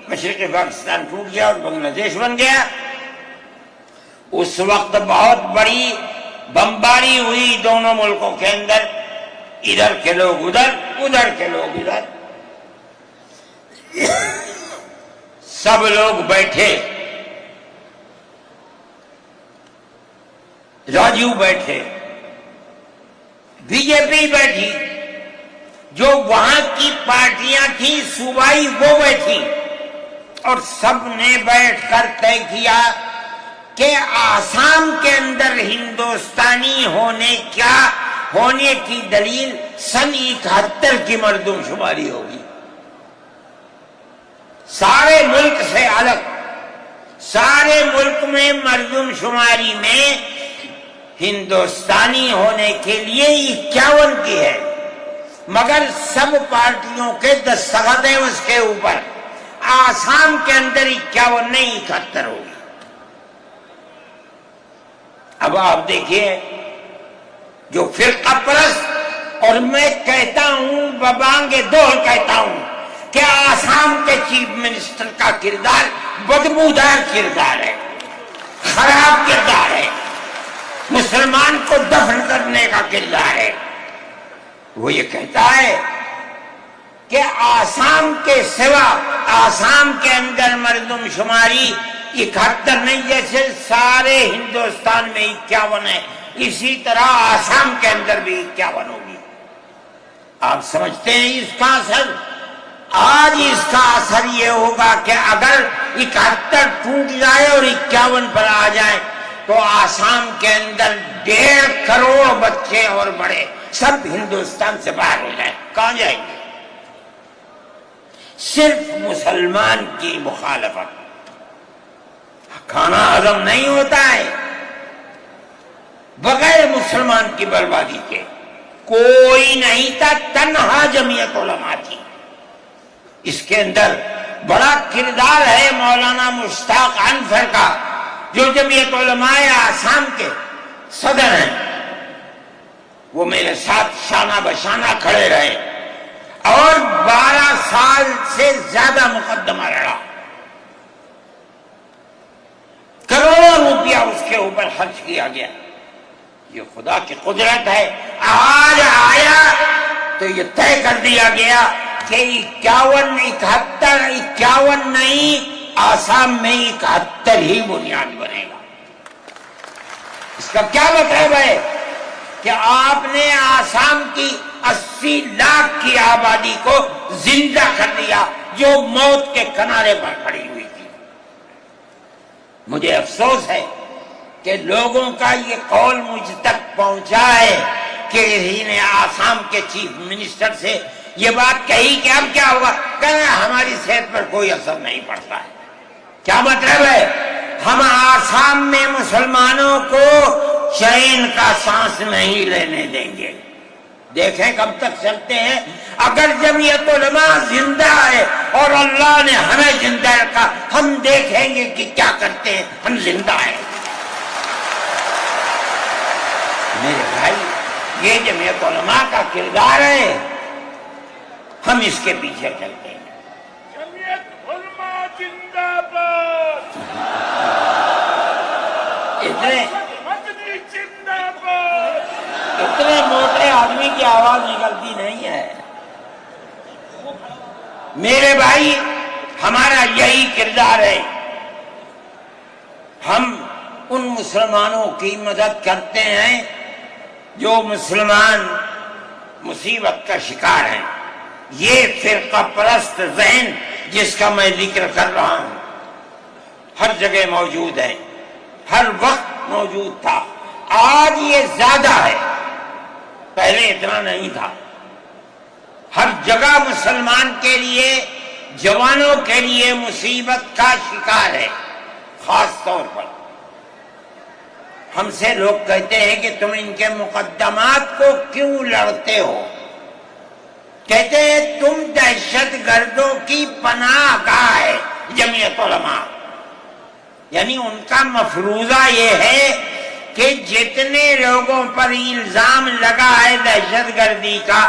مشرقی پاکستان ٹوٹ گیا اور بنگلہ دیش بن گیا. اس وقت بہت بڑی بمباری ہوئی دونوں ملکوں کے اندر. ادھر کے لوگ ادھر، ادھر کے لوگ ادھر. سب لوگ بیٹھے، راجیو بیٹھے، بی جے پی بیٹھی، جو وہاں کی پارٹیاں تھیں صوبائی وہ بیٹھی، اور سب نے بیٹھ کر طے کیا کہ آسام کے اندر ہندوستانی ہونے کی دلیل سن 71 کی مردم شماری ہوگی. سارے ملک سے الگ، سارے ملک میں مردم شماری میں ہندوستانی ہونے کے لیے 51 کی ہے، مگر سب پارٹیوں کے دستخط ہیں اس کے اوپر. آسام کے اندر 51 نہیں 71 ہوگی. اب آپ دیکھیے، جو فرقہ پرست، اور میں کہتا ہوں ببانگ دول کہتا ہوں کہ آسام کے چیف منسٹر کا کردار بدبودار کردار ہے، خراب کردار ہے، مسلمان کو دفن کرنے کا کردار ہے. وہ یہ کہتا ہے کہ آسام کے سوا آسام کے اندر مردم شماری 71 نہیں، جیسے سارے ہندوستان میں 51 ہے، اسی طرح آسام کے اندر بھی 51 ہوگی. آپ سمجھتے ہیں اس کا اثر؟ آج اس کا اثر یہ ہوگا کہ اگر 71 ٹوٹ جائے اور 51 پر آ جائے تو آسام کے اندر 1.5 کروڑ بچے اور بڑے سب ہندوستان سے باہر ہو جائیں. کہاں جائیں گے؟ صرف مسلمان کی مخالفت. کھانا ہضم نہیں ہوتا ہے بغیر مسلمان کی بربادی کے. کوئی نہیں تھا، تنہا جمعیت علماء تھی. اس کے اندر بڑا کردار ہے مولانا مشتاق انور کا، جو جمعیت علماء آسام کے صدر ہیں. وہ میرے ساتھ شانہ بشانہ کھڑے رہے اور 12 سال سے زیادہ مقدمہ لڑا. کروڑوں روپیہ اس کے اوپر خرچ کیا گیا. یہ خدا کی قدرت ہے. آج آیا تو یہ طے کر دیا گیا کہ 51 نہیں، آسام میں 71 ہی بنیاد بنے گا. اس کا کیا مطلب ہے کہ آپ نے آسام کی 80 لاکھ کی آبادی کو زندہ کر دیا جو موت کے کنارے پر کھڑی ہوئی تھی. مجھے افسوس ہے کہ لوگوں کا یہ قول مجھ تک پہنچا ہے کہ انہی نے آسام کے چیف منسٹر سے یہ بات کہی کہ اب کیا ہوگا؟ کہنا ہماری صحت پر کوئی اثر نہیں پڑتا ہے. کیا مطلب ہے؟ ہم آسام میں مسلمانوں کو چین کا سانس نہیں لینے دیں گے. دیکھیں کب تک چلتے ہیں. اگر جمعیت علماء زندہ ہے اور اللہ نے ہمیں زندہ رکھا، ہم دیکھیں گے کہ کیا کرتے ہیں. ہم زندہ ہیں. میرے بھائی، یہ جمعیت علماء کا کردار ہے. ہم اس کے پیچھے چلتے ہیں. جمعیت علماء زندہ باد. مدنی زندہ باد. اتنے موٹے آدمی کی آواز نکلتی نہیں ہے. میرے بھائی، ہمارا یہی کردار ہے. ہم ان مسلمانوں کی مدد کرتے ہیں جو مسلمان مصیبت کا شکار ہیں. یہ فرقہ پرست ذہن جس کا میں ذکر کر رہا ہوں ہر جگہ موجود ہے، ہر وقت موجود تھا. آج یہ زیادہ ہے، پہلے اتنا نہیں تھا. ہر جگہ مسلمان کے لیے، جوانوں کے لیے مصیبت کا شکار ہے. خاص طور پر ہم سے لوگ کہتے ہیں کہ تم ان کے مقدمات کو کیوں لڑتے ہو؟ کہتے ہیں تم دہشت گردوں کی پناہ گاہ ہے جمعیت علماء. یعنی ان کا مفروضہ یہ ہے کہ جتنے لوگوں پر الزام لگا ہے دہشت گردی کا،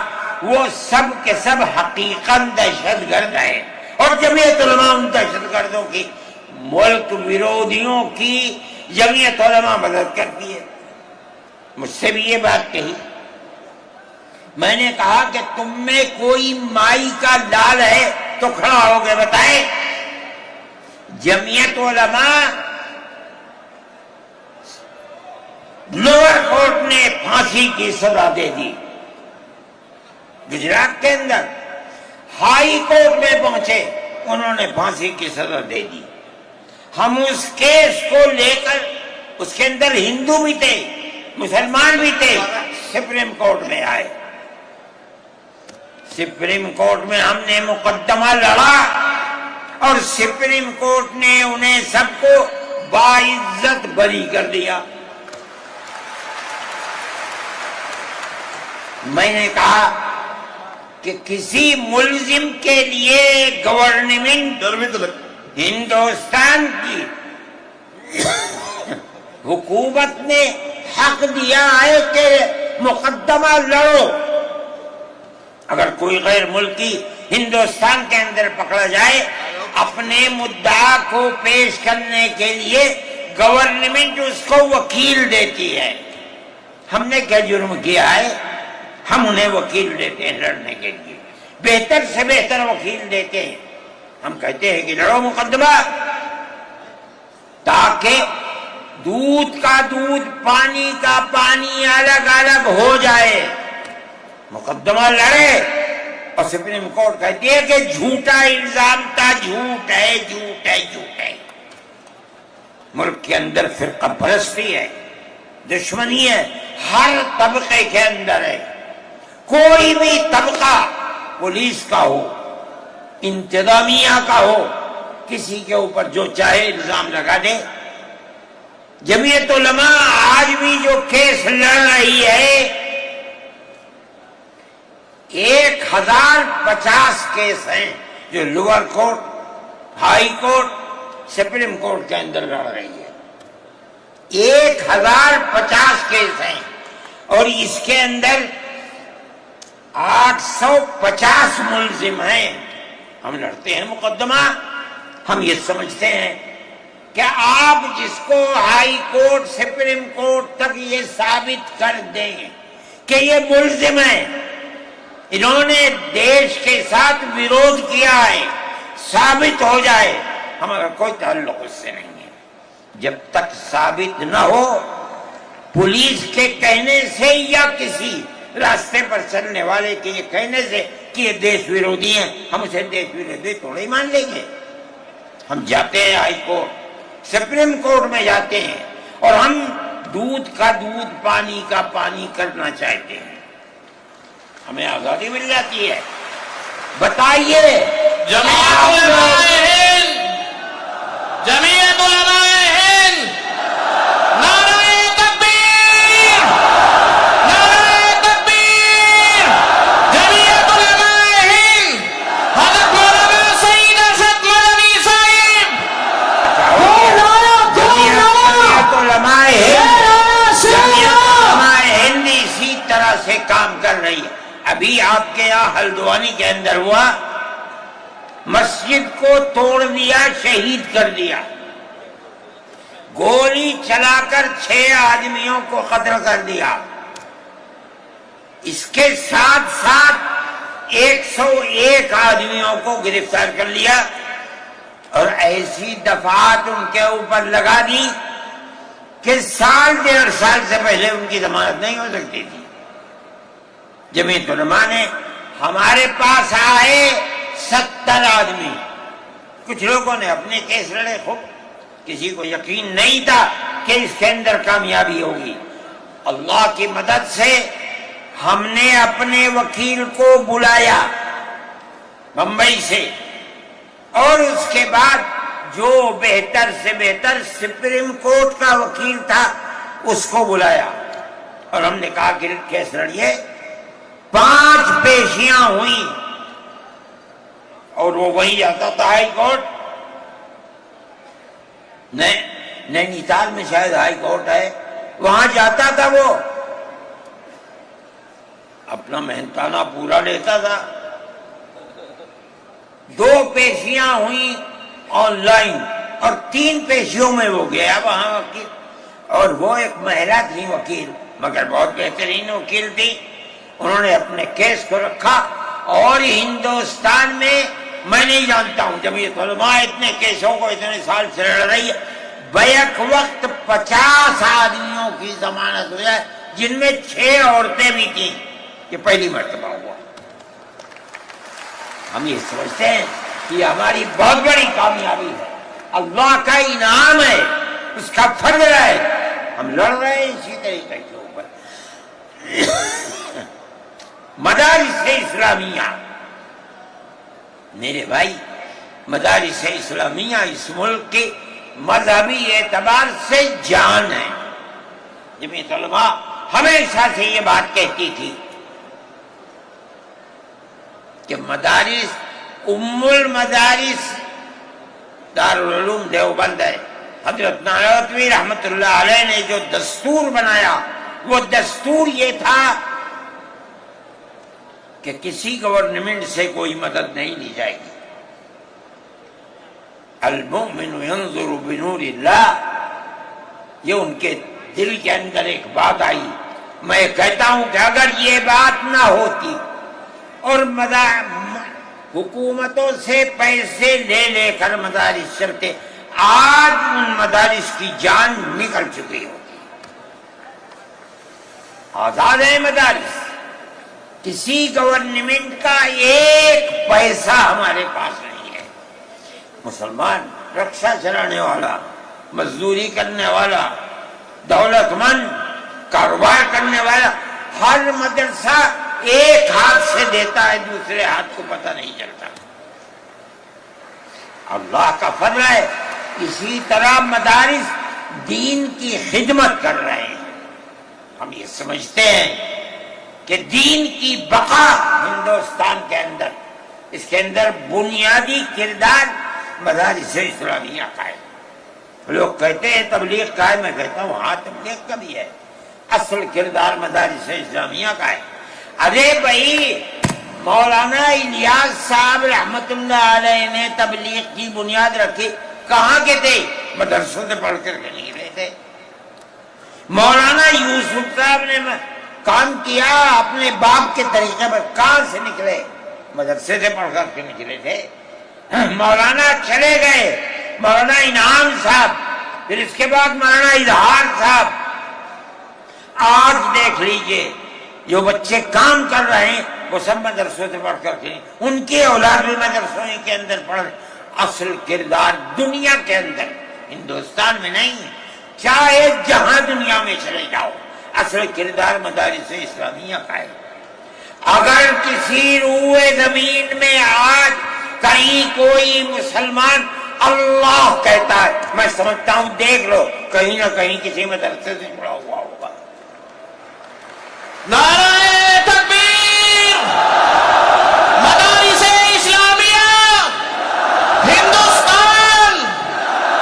وہ سب کے سب حقیقت دہشت گرد ہیں. اور جمعیت علماء ان دہشت گردوں کی، ملک ویرودھیوں کی جمعیت علماء مدد کرتی ہے. مجھ سے بھی یہ بات کہی. میں نے کہا کہ تم میں کوئی مائی کا لال ہے تو کھڑا ہو گئے بتائے. جمعیت علماء لوور کورٹ نے پھانسی کی سزا دے دی. گجرات کے اندر ہائی کورٹ میں پہنچے، انہوں نے پھانسی کی سزا دے دی. ہم اس کیس کو لے کر، اس کے اندر ہندو بھی تھے، مسلمان بھی تھے، سپریم کورٹ میں آئے. سپریم کورٹ میں ہم نے مقدمہ لڑا اور سپریم کورٹ نے انہیں سب کو باعزت بری کر دیا. میں نے کہا کہ کسی ملزم کے لیے گورنمنٹ ہندوستان کی حکومت نے حق دیا ہے کہ مقدمہ لڑو. اگر کوئی غیر ملکی ہندوستان کے اندر پکڑا جائے، اپنے مدعا کو پیش کرنے کے لیے گورنمنٹ اس کو وکیل دیتی ہے. ہم نے کیا جرم کیا ہے؟ ہم انہیں وکیل دیتے ہیں لڑنے کے لیے، بہتر سے بہتر وکیل دیتے ہیں. ہم کہتے ہیں کہ لڑو مقدمہ، تاکہ دودھ کا دودھ، پانی کا پانی الگ الگ ہو جائے. مقدمہ لڑے اور سپریم کورٹ کہتی ہے کہ جھوٹا الزام تھا، جھوٹ ہے، جھوٹ ہے، جھوٹ ہے۔ ملک کے اندر فرقہ پرستی ہے، دشمنی ہے، ہر طبقے کے اندر ہے۔ کوئی بھی طبقہ پولیس کا ہو، انتظامیہ کا ہو، کسی کے اوپر جو چاہے الزام لگا دے۔ جمعیت علماء آج بھی جو کیس لڑ رہی ہے 1050 کیس ہیں جو lower court, high court, supreme court کے اندر لڑ رہی ہے۔ 1050 کیس ہیں اور اس کے اندر 850 ملزم ہیں۔ ہم لڑتے ہیں مقدمہ، ہم یہ سمجھتے ہیں کہ آپ جس کو ہائی کورٹ، سپریم کورٹ تک یہ ثابت کر دیں کہ یہ ملزم ہیں، انہوں نے دیش کے ساتھ ویرودھ کیا ہے، ثابت ہو جائے، ہمارا کوئی تعلق اس سے نہیں ہے۔ جب تک ثابت نہ ہو، پولیس کے کہنے سے یا کسی راستے پر چلنے والے کے یہ کہنے سے کہ یہ دیش ویرودھی ہیں، ہم اسے دیش ویرودھی تھوڑے ہی مان لیں گے۔ ہم جاتے ہیں ہائی کورٹ، سپریم کورٹ میں جاتے ہیں اور ہم دودھ کا دودھ، پانی کا پانی کرنا چاہتے ہیں، ہمیں آزادی مل جاتی ہے۔ بتائیے جمعیت علماء ہند، جمعیت علماء ہند، نعرہ تکبیر، نعرہ تکبیر، جمعیت علماء ہند، حضرت مولانا سعید ارشد مدنی صاحب، جمعیت علماء ہند اسی طرح سے کام کر رہی ہے۔ ابھی آپ کے یہاں ہلدوانی کے اندر ہوا، مسجد کو توڑ دیا، شہید کر دیا، گولی چلا کر 6 آدمیوں کو قتل کر دیا، اس کے ساتھ ساتھ 101 آدمیوں کو گرفتار کر لیا اور ایسی دفعات ان کے اوپر لگا دی کہ 1.5 سال سے پہلے ان کی ضمانت نہیں ہو سکتی تھی۔ جمعیت علماء نے ہمارے پاس آئے 70 آدمی، کچھ لوگوں نے اپنے کیس لڑے، خوب، کسی کو یقین نہیں تھا کہ اس کے اندر کامیابی ہوگی۔ اللہ کی مدد سے ہم نے اپنے وکیل کو بلایا بمبئی سے، اور اس کے بعد جو بہتر سے بہتر سپریم کورٹ کا وکیل تھا اس کو بلایا اور ہم نے کہا کہ کیس لڑیے۔ 5 پیشیاں ہوئیں اور وہ وہیں جاتا تھا ہائی کورٹ، نینی تال میں شاید ہائی کورٹ ہے، وہاں جاتا تھا، وہ اپنا محنتانہ پورا لیتا تھا۔ 2 پیشیاں ہوئیں آن لائن اور 3 پیشیوں میں وہ گیا وہاں وکیل، اور وہ ایک مہرہ تھی وکیل، مگر بہت بہترین وکیل تھی۔ انہوں نے اپنے کیس کو رکھا اور ہندوستان میں میں نہیں جانتا ہوں، جمعیت علماء اتنے کیسوں کو اتنے سال سے لڑ رہی ہے، بیک وقت 50 آدمیوں کی ضمانت ہو جائے، جن میں 6 عورتیں بھی تھیں۔ یہ پہلی مرتبہ ہوا۔ ہم یہ سمجھتے ہیں کہ ہماری بہت بڑی کامیابی ہے، اللہ کا انعام ہے، اس کا فضل ہے، ہم لڑ رہے ہیں اسی طریقے کے اوپر۔ مدارس اسلامیہ، میرے بھائی، مدارس اسلامیہ اس ملک کے مذہبی اعتبار سے جان ہے۔ جمعیت علماء ہمیشہ سے یہ بات کہتی تھی کہ مدارس، ام المدارس دارالعلوم دیوبند ہے۔ حضرت نانوتوی رحمت اللہ علیہ نے جو دستور بنایا، وہ دستور یہ تھا کہ کسی گورنمنٹ سے کوئی مدد نہیں لی جائے گی۔ المؤمن ينظر بنور اللہ، یہ ان کے دل کے اندر ایک بات آئی۔ میں کہتا ہوں کہ اگر یہ بات نہ ہوتی اور حکومتوں سے پیسے لے لے کر مدارس چلتے، آج ان مدارس کی جان نکل چکی ہوتی۔ آزاد ہے مدارس، کسی گورنمنٹ کا ایک پیسہ ہمارے پاس نہیں ہے. مسلمان رکشا چلانے والا، مزدوری کرنے والا، دولت مند، کاروبار کرنے والا، ہر مدرسہ ایک ہاتھ سے دیتا ہے، دوسرے ہاتھ کو پتہ نہیں چلتا. اللہ کا فضل ہے. اسی طرح مدارس دین کی خدمت کر رہے ہیں. ہم یہ سمجھتے ہیں کہ دین کی بقا ہندوستان کے اندر، اس کے اندر بنیادی کردار مدارس اسلامیہ کا ہے. لوگ کہتے ہیں تبلیغ کا ہے، میں کہتا ہوں ہاں تبلیغ کا بھی ہے، اصل کردار مدارس اسلامیہ کا ہے. ارے بھائی مولانا الیاس صاحب رحمت اللہ علیہ نے تبلیغ کی بنیاد رکھی، کہاں کے تھے؟ مدرسوں سے پڑھ کر کے نکلے تھے. مولانا یوسف صاحب نے کام کیا اپنے باپ کے طریقے پر، کہاں سے نکلے؟ مدرسے سے پڑھ کر کے نکلے تھے. مولانا چلے گئے، مولانا انعام صاحب، پھر اس کے بعد مولانا اظہار صاحب. آج دیکھ لیجئے جو بچے کام کر رہے ہیں وہ سب مدرسوں سے پڑھ کر کے، ان کی اولاد بھی مدرسوں کے اندر پڑھ رہے. اصل کردار دنیا کے اندر، ہندوستان میں نہیں، چاہے جہاں دنیا میں چلے جاؤ، اصل کردار مدارس اسلامیہ کا ہے. اگر کسی روئے زمین میں آج کہیں کوئی مسلمان اللہ کہتا ہے، میں سمجھتا ہوں دیکھ لو کہیں نہ کہیں کسی مدرسے سے جڑا ہوا ہوگا. نعرہ تکبیر! مدارس اسلامیہ! ہندوستان!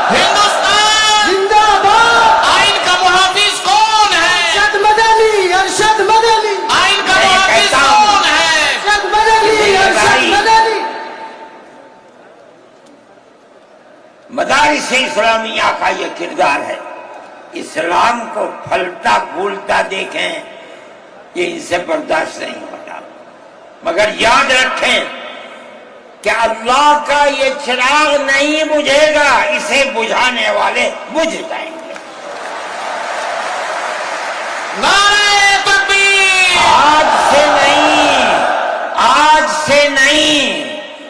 ہندوستان! زندہ باد! آئین کا محافظ کون ہے؟ ارشد مدنی، ارشد مدنی، آئین کا محافظ کون ہے؟ ارشد مدنی، ارشد مدنی. مدارس اسلامیہ کا یہ کردار ہے. اسلام کو پھلتا پھولتا دیکھیں، یہ ان سے برداشت نہیں ہوتا. مگر یاد رکھیں کہ اللہ کا یہ چراغ نہیں بجھے گا، اسے بجھانے والے بجھ جائیں گے. نعرہ تکبیر! آج سے نہیں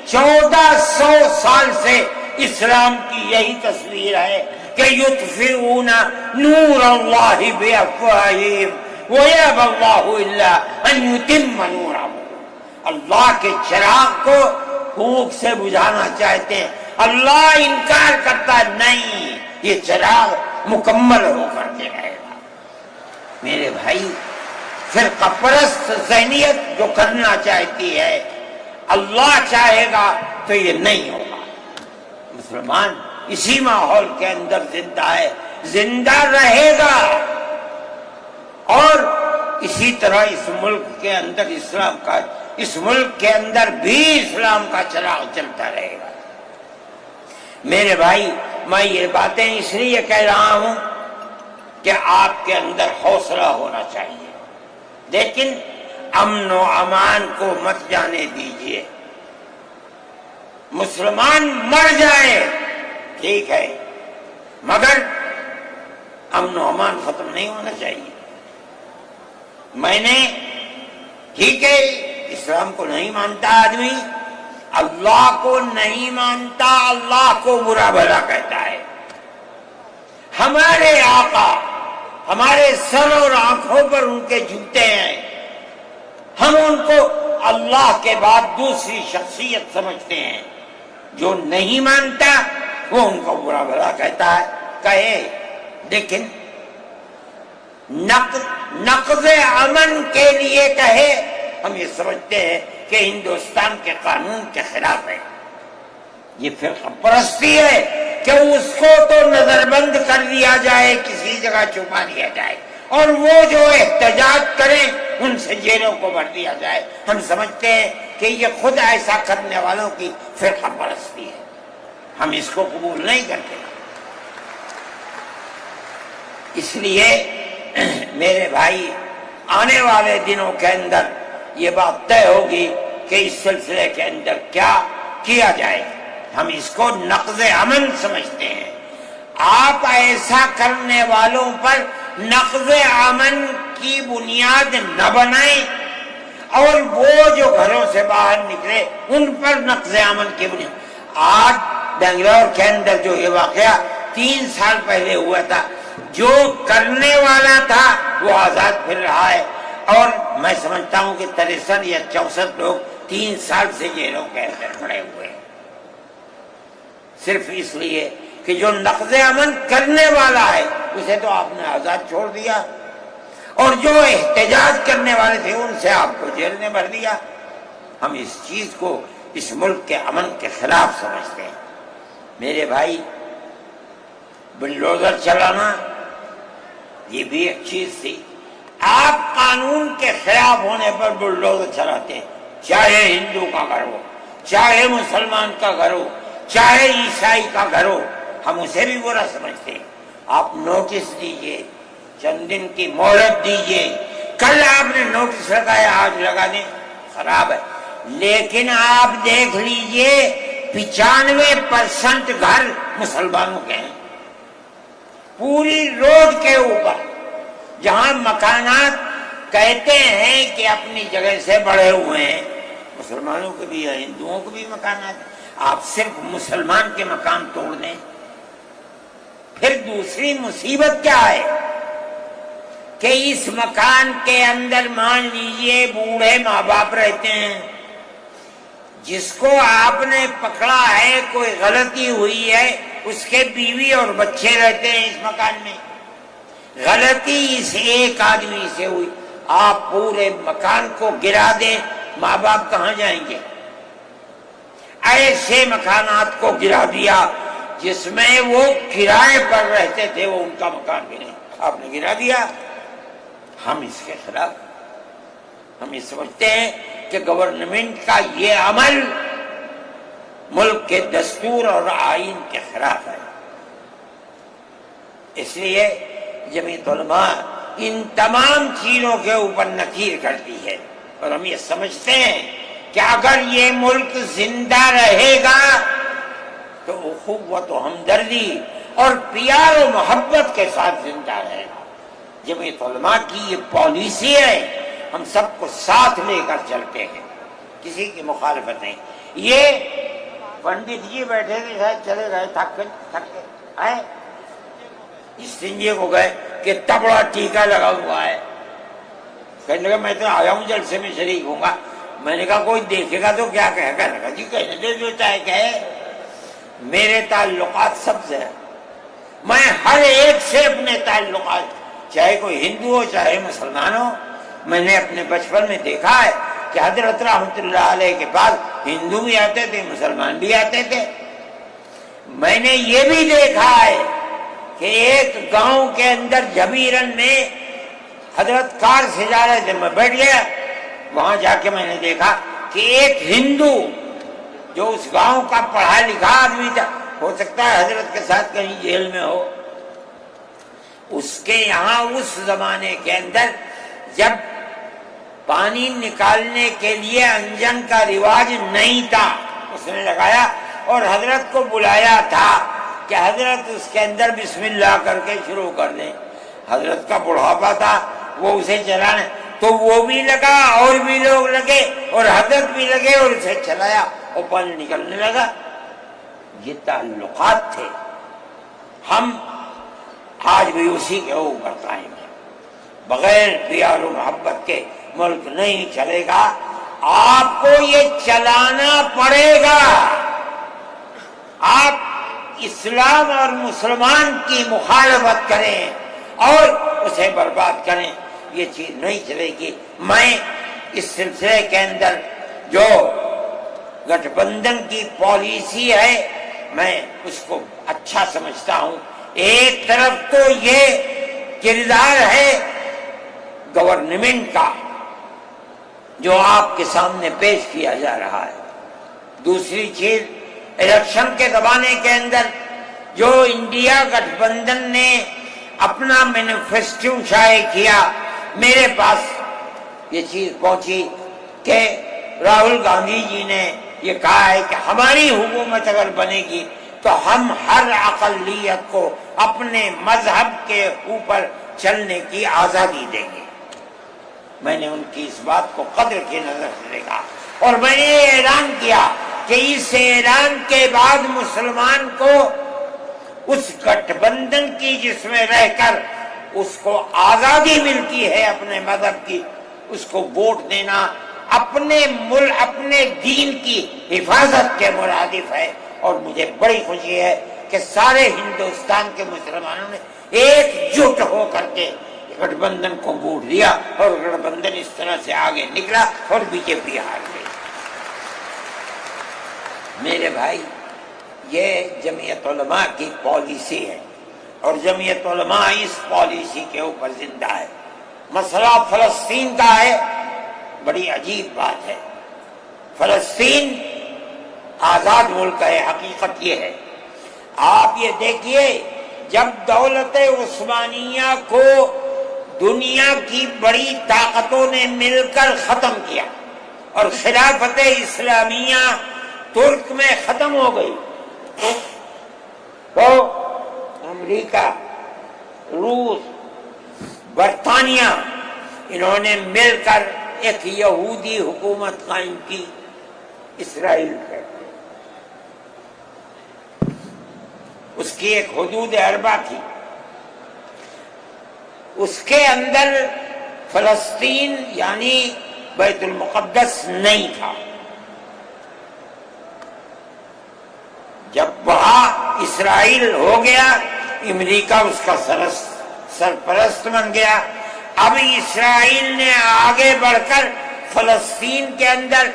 1400 سال سے اسلام کی یہی تصویر ہے کہ یطفئون نور اللہ بافواہہم ویأبی اللہ الا ان یتم نورہ. اللہ کے چراغ کو پھونک سے بجھانا چاہتے ہیں، اللہ انکار کرتا ہے نہیں، یہ چراغ مکمل ہو کر کے رہے گا. میرے بھائی، فرقہ پرست ذہنیت جو کرنا چاہتی ہے، اللہ چاہے گا تو یہ نہیں ہوگا. مسلمان اسی ماحول کے اندر زندہ ہے، زندہ رہے گا، اور اسی طرح اس ملک کے اندر اسلام کا، اس ملک کے اندر بھی اسلام کا چراغ چلتا رہے گا. میرے بھائی، میں یہ باتیں اس لیے کہہ رہا ہوں کہ آپ کے اندر حوصلہ ہونا چاہیے، لیکن امن و امان کو مت جانے دیجیے. مسلمان مر جائے ٹھیک ہے، مگر امن و امان ختم نہیں ہونا چاہیے. میں نے، ٹھیک ہے اسلام کو نہیں مانتا آدمی، اللہ کو نہیں مانتا، اللہ کو برا بھلا کہتا ہے. ہمارے آقا ہمارے سر اور آنکھوں پر ان کے جوتے ہیں، ہم ان کو اللہ کے بعد دوسری شخصیت سمجھتے ہیں. جو نہیں مانتا وہ ان کو برا بھلا کہتا ہے، کہے، لیکن نقض امن کے لیے کہے، ہم یہ سمجھتے ہیں کہ ہندوستان کے قانون کے خلاف ہے. یہ فرقہ پرستی ہے کہ اس کو تو نظر بند کر دیا جائے، کسی جگہ چھپا دیا جائے، اور وہ جو احتجاج کریں ان سے جیلوں کو بھر دیا جائے. ہم سمجھتے ہیں کہ یہ خود ایسا کرنے والوں کی فرقہ پرستی ہے، ہم اس کو قبول نہیں کرتے. اس لیے میرے بھائی، آنے والے دنوں کے اندر یہ بات طے ہوگی کہ اس سلسلے کے اندر کیا کیا جائے. ہم اس کو نقض امن سمجھتے ہیں. آپ ایسا کرنے والوں پر نقض امن کی بنیاد نہ بنائیں، اور وہ جو گھروں سے باہر نکلے ان پر نقض امن کی بنیاد۔ آج بنگلور کے اندر جو یہ واقعہ 3 سال پہلے ہوا تھا، جو کرنے والا تھا وہ آزاد پھر رہا ہے، اور میں سمجھتا ہوں کہ 63 یا 64 لوگ 3 سال سے جیلوں کے اندر پڑے ہوئے ہیں، صرف اس لیے کہ جو نقض امن کرنے والا ہے اسے تو آپ نے آزاد چھوڑ دیا، اور جو احتجاج کرنے والے تھے ان سے آپ کو جیل میں بھر دیا۔ ہم اس چیز کو اس ملک کے امن کے خلاف سمجھتے ہیں۔ میرے بھائی، بلڈوزر چلانا یہ بھی ایک چیز تھی۔ آپ قانون کے خلاف ہونے پر بلڈوزر چلاتے ہیں، چاہے ہندو کا گھر ہو، چاہے مسلمان کا گھر ہو، چاہے عیسائی کا گھر ہو، ہم اسے بھی برا سمجھتے ہیں۔ آپ نوٹس دیجئے، چند دن کی مہلت دیجئے، کل آپ نے نوٹس لگایا آج لگا دیں، خراب ہے، لیکن آپ دیکھ لیجئے 95% گھر مسلمانوں کے ہیں، پوری روڈ کے اوپر جہاں مکانات کہتے ہیں کہ اپنی جگہ سے بڑھے ہوئے ہیں، مسلمانوں کے بھی ہیں، ہندوؤں کے بھی مکانات ہیں۔ آپ صرف مسلمان کے مکان توڑ دیں، پھر دوسری مصیبت کیا ہے کہ اس مکان کے اندر مان لیجئے بوڑھے ماں باپ رہتے ہیں، جس کو آپ نے پکڑا ہے کوئی غلطی ہوئی ہے، اس کے بیوی اور بچے رہتے ہیں اس مکان میں، غلطی اس ایک آدمی سے ہوئی، آپ پورے مکان کو گرا دیں، ماں باپ کہاں جائیں گے؟ ایسے مکانات کو گرا دیا جس میں وہ کرائے پر رہتے تھے، وہ ان کا مکان بھی نہیں، آپ نے گرا دیا۔ ہم اس کے خلاف، ہم یہ سمجھتے ہیں کہ گورنمنٹ کا یہ عمل ملک کے دستور اور آئین کے خلاف ہے۔ اس لیے جمعیت علماء ان تمام چیزوں کے اوپر نکیر کرتی ہے، اور ہم یہ سمجھتے ہیں کہ اگر یہ ملک زندہ رہے گا تو اخوت و ہمدردی اور پیار و محبت کے ساتھ زندہ رہے گا۔ جمعیت علماء کی یہ پالیسی ہے، ہم سب کو ساتھ لے کر چلتے ہیں، کسی کی مخالفت نہیں۔ یہ پنڈت جی بیٹھے تھے، شاید چلے گئے، تھک کے آئے، استنجے کو گئے کہ اتنا بڑا ٹیکا لگا ہوا ہے، کہنے لگا میں تو آیا ہوں جلسے میں شریک ہوں گا۔ میں نے کہا کوئی دیکھے گا تو کیا کہے گا؟ لگا جی کہنے دے جو چاہے کہے، میرے تعلقات سب سے ہیں، میں ہر ایک سے اپنے تعلقات، چاہے کوئی ہندو ہو چاہے مسلمان ہو، میں نے اپنے بچپن میں دیکھا ہے کہ حضرت رحمت اللہ علیہ کے پاس ہندو بھی آتے تھے، مسلمان بھی آتے تھے۔ میں نے یہ بھی دیکھا ہے کہ ایک گاؤں کے اندر جبیرن میں حضرت کار سے جا رہے تھے، میں بیٹھ گیا، وہاں جا کے میں نے دیکھا کہ ایک ہندو جو اس گاؤں کا پڑھا لکھا آدمی تھا، ہو سکتا ہے حضرت کے ساتھ کہیں جیل میں ہو، اس کے یہاں اس زمانے کے اندر جب پانی نکالنے کے لیے انجن کا رواج نہیں تھا، اس نے لگایا اور حضرت کو بلایا تھا کہ حضرت اس کے اندر بسم اللہ کر کے شروع کر دیں۔ حضرت کا بڑھاپا تھا، وہ اسے چلانے، تو وہ بھی لگا اور بھی لوگ لگے اور حضرت بھی لگے اور اسے چلایا اور پانی نکلنے لگا۔ یہ تعلقات تھے، ہم آج بھی اسی کے اوپر قائم ہیں۔ بغیر پیار و محبت کے ملک نہیں چلے گا، آپ کو یہ چلانا پڑے گا۔ آپ اسلام اور مسلمان کی مخالفت کریں اور اسے برباد کریں، یہ چیز نہیں چلے گی۔ میں اس سلسلے کے اندر جو گٹھ بندھن کی پالیسی ہے میں اس کو اچھا سمجھتا ہوں۔ ایک طرف تو یہ کردار ہے گورنمنٹ کا جو آپ کے سامنے پیش کیا جا رہا ہے، دوسری چیز الیکشن کے زمانے کے اندر جو انڈیا گٹھ بندھن نے اپنا مینیفیسٹو شائع کیا، میرے پاس یہ چیز پہنچی کہ راہل گاندھی جی نے یہ کہا ہے کہ ہماری حکومت اگر بنے گی تو ہم ہر اقلیت کو اپنے مذہب کے اوپر چلنے کی آزادی دیں گے۔ میں نے ان کی اس بات کو قدر کی نظر سے دیکھا اور میں نے یہ اعلان کیا کہ اس اعلان کے بعد مسلمان کو اس گٹھ بندھن کی جس میں رہ کر اس کو آزادی ملتی ہے اپنے مذہب کی، اس کو ووٹ دینا اپنے ملک اپنے دین کی حفاظت کے مرادف ہے۔ اور مجھے بڑی خوشی ہے کہ سارے ہندوستان کے مسلمانوں نے ایک جٹ ہو کر کے گٹھ بندھن کو ووٹ دیا اور گٹھ بندھن اس طرح سے آگے نکلا اور بی جے پی ہار گئی۔ میرے بھائی، یہ جمعیت علماء کی پالیسی ہے اور جمعیت علماء اس پالیسی کے اوپر زندہ ہے۔ مسئلہ فلسطین کا ہے، بڑی عجیب بات ہے۔ فلسطین آزاد ملک ہے، حقیقت یہ ہے۔ آپ یہ دیکھیے، جب دولت عثمانیہ کو دنیا کی بڑی طاقتوں نے مل کر ختم کیا اور خلافت اسلامیہ ترک میں ختم ہو گئی، تو امریکہ، روس، برطانیہ، انہوں نے مل کر ایک یہودی حکومت قائم کی، اسرائیل ہے۔ اس کی ایک حدود اربع تھی، اس کے اندر فلسطین یعنی بیت المقدس نہیں تھا۔ جب وہاں اسرائیل ہو گیا، امریکہ اس کا سرپرست بن گیا۔ اب اسرائیل نے آگے بڑھ کر فلسطین کے اندر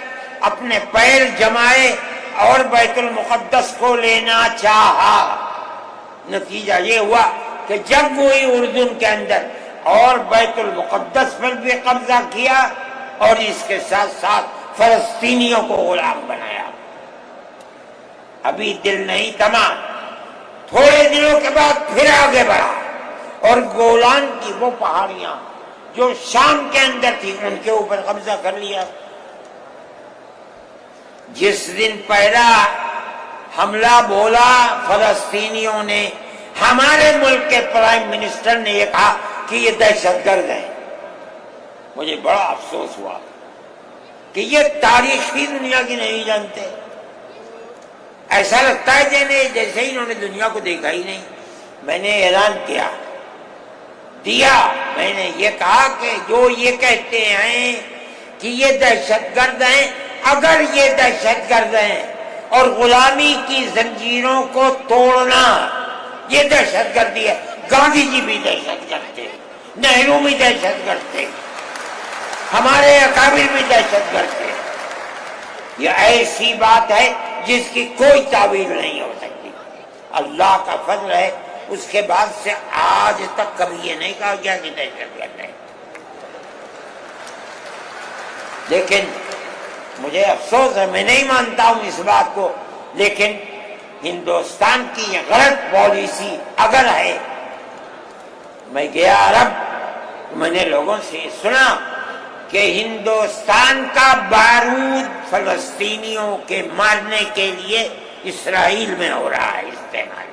اپنے پیر جمائے اور بیت المقدس کو لینا چاہا۔ نتیجہ یہ ہوا کہ جب وہی اردن کے اندر اور بیت المقدس پر بھی قبضہ کیا اور اس کے ساتھ ساتھ فلسطینیوں کو غلام بنایا۔ ابھی دل نہیں تھما، تھوڑے دنوں کے بعد پھر آگے بڑھا اور گولان کی وہ پہاڑیاں جو شام کے اندر تھی ان کے اوپر قبضہ کر لیا۔ جس دن پہلا حملہ بولا فلسطینیوں نے، ہمارے ملک کے پرائم منسٹر نے یہ کہا کہ یہ دہشت گرد ہیں۔ مجھے بڑا افسوس ہوا کہ یہ تاریخ کی دنیا کی نہیں جانتے۔ ایسا لگتا ہے جیسے ہی انہوں نے دنیا کو دیکھا ہی نہیں۔ میں نے اعلان دیا، میں نے یہ کہا کہ جو یہ کہتے ہیں کہ یہ دہشت گرد ہیں، اگر یہ دہشت گرد ہیں اور غلامی کی زنجیروں کو توڑنا یہ دہشت گردی ہے، گاندھی جی بھی دہشت گرد تھے، نہرو بھی دہشت گرد تھے، ہمارے اکابر بھی دہشت گرد تھے۔ یہ ایسی بات ہے جس کی کوئی تعبیر نہیں ہو سکتی۔ اللہ کا فضل ہے، اس کے بعد سے آج تک کبھی یہ نہیں کہا گیا کہ دہشت گرد ہے۔ لیکن مجھے افسوس ہے، میں نہیں مانتا ہوں اس بات کو، لیکن ہندوستان کی یہ غلط پالیسی اگر ہے، میں گیا عرب، میں نے لوگوں سے سنا کہ ہندوستان کا بارود فلسطینیوں کے مارنے کے لیے اسرائیل میں ہو رہا ہے استعمال۔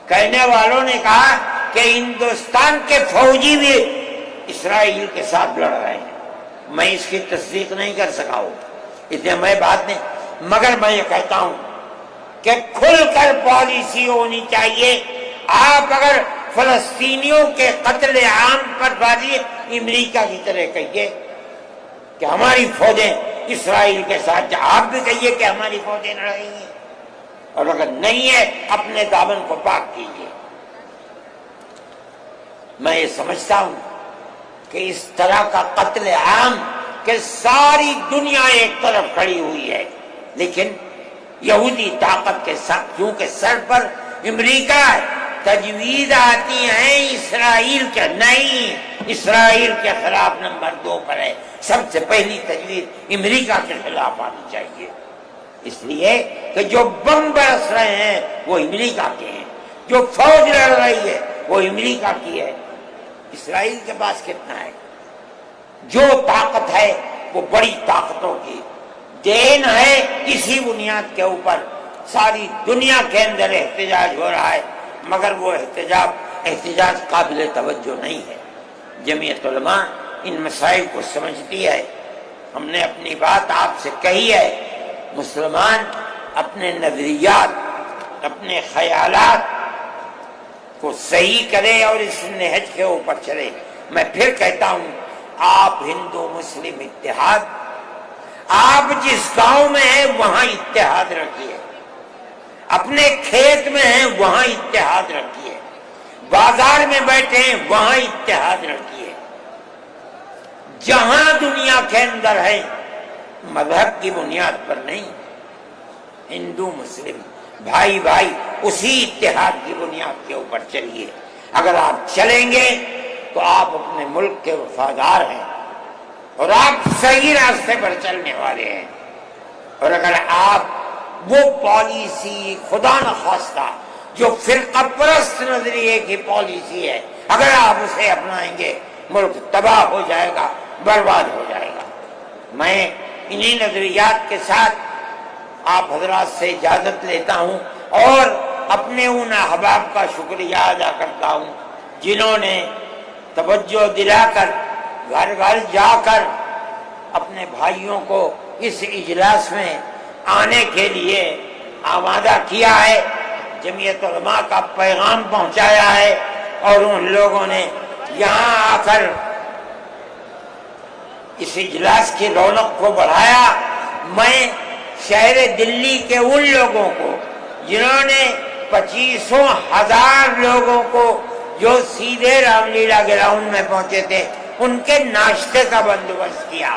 کہنے والوں نے کہا کہ ہندوستان کے فوجی بھی اسرائیل کے ساتھ لڑ رہے ہیں۔ میں اس کی تصدیق نہیں کر سکا ہوں، اتنے میں بات نہیں، مگر میں یہ کہتا ہوں کہ کھل کر پالیسی ہونی چاہیے۔ آپ اگر فلسطینیوں کے قتل عام پر بازی امریکہ کی طرح کہیے کہ ہماری فوجیں اسرائیل کے ساتھ، آپ بھی کہیے کہ ہماری فوجیں لڑیں گی، اور اگر نہیں ہے اپنے دامن کو پاک کیجیے۔ میں یہ سمجھتا ہوں کہ اس طرح کا قتل عام کہ ساری دنیا ایک طرف کھڑی ہوئی ہے، لیکن یہودی طاقت کے ساتھ کیونکہ سر پر امریکہ ہے، تجویز آتی ہیں اسرائیل کے، نہیں، اسرائیل کے خلاف نمبر 2 پر ہے۔ سب سے پہلی تجویز امریکہ کے خلاف آنی چاہیے، اس لیے کہ جو بم برس رہے ہیں وہ امریکہ کے ہیں، جو فوج لڑ رہی ہے وہ امریکہ کی ہے۔ اسرائیل کے پاس کتنا ہے؟ جو طاقت ہے وہ بڑی طاقتوں کی دین ہے۔ اسی بنیاد کے اوپر ساری دنیا کے اندر احتجاج ہو رہا ہے، مگر وہ احتجاج قابل توجہ نہیں ہے۔ جمعیت علماء ان مسائل کو سمجھتی ہے. ہم نے اپنی بات آپ سے کہی ہے. مسلمان اپنے نظریات، اپنے خیالات کو صحیح کرے اور اس نہج کے اوپر چلے. میں پھر کہتا ہوں، آپ ہندو مسلم اتحاد، آپ جس گاؤں میں ہیں وہاں اتحاد رکھیے، اپنے کھیت میں ہیں وہاں اتحاد رکھیے، بازار میں بیٹھے ہیں وہاں اتحاد رکھیے. جہاں دنیا کے اندر ہے مذہب کی بنیاد پر نہیں، ہندو مسلم بھائی بھائی اسی اتحاد کی بنیاد کے اوپر چلیے. اگر آپ چلیں گے تو آپ اپنے ملک کے وفادار ہیں اور آپ صحیح راستے پر چلنے والے ہیں. اور اگر آپ وہ پالیسی خدا نخواستہ جو فرقہ پرست نظریے کی پالیسی ہے، اگر آپ اسے اپنائیں گے، ملک تباہ ہو جائے گا، برباد ہو جائے گا. میں انہی نظریات کے ساتھ آپ حضرات سے اجازت لیتا ہوں اور اپنے ان احباب کا شکریہ ادا کرتا ہوں جنہوں نے توجہ دلا کر گھر گھر جا کر اپنے بھائیوں کو اس اجلاس میں آنے کے لیے آمادہ کیا ہے، جمعیت علماء کا پیغام پہنچایا ہے اور ان لوگوں نے یہاں آ کر اس اجلاس کی رونق کو بڑھایا. میں شہر دلی کے ان لوگوں کو جنہوں نے 25,000 لوگوں کو جو سیدھے رام لیلا گراؤنڈ میں پہنچے تھے ان کے ناشتے کا بندوبست کیا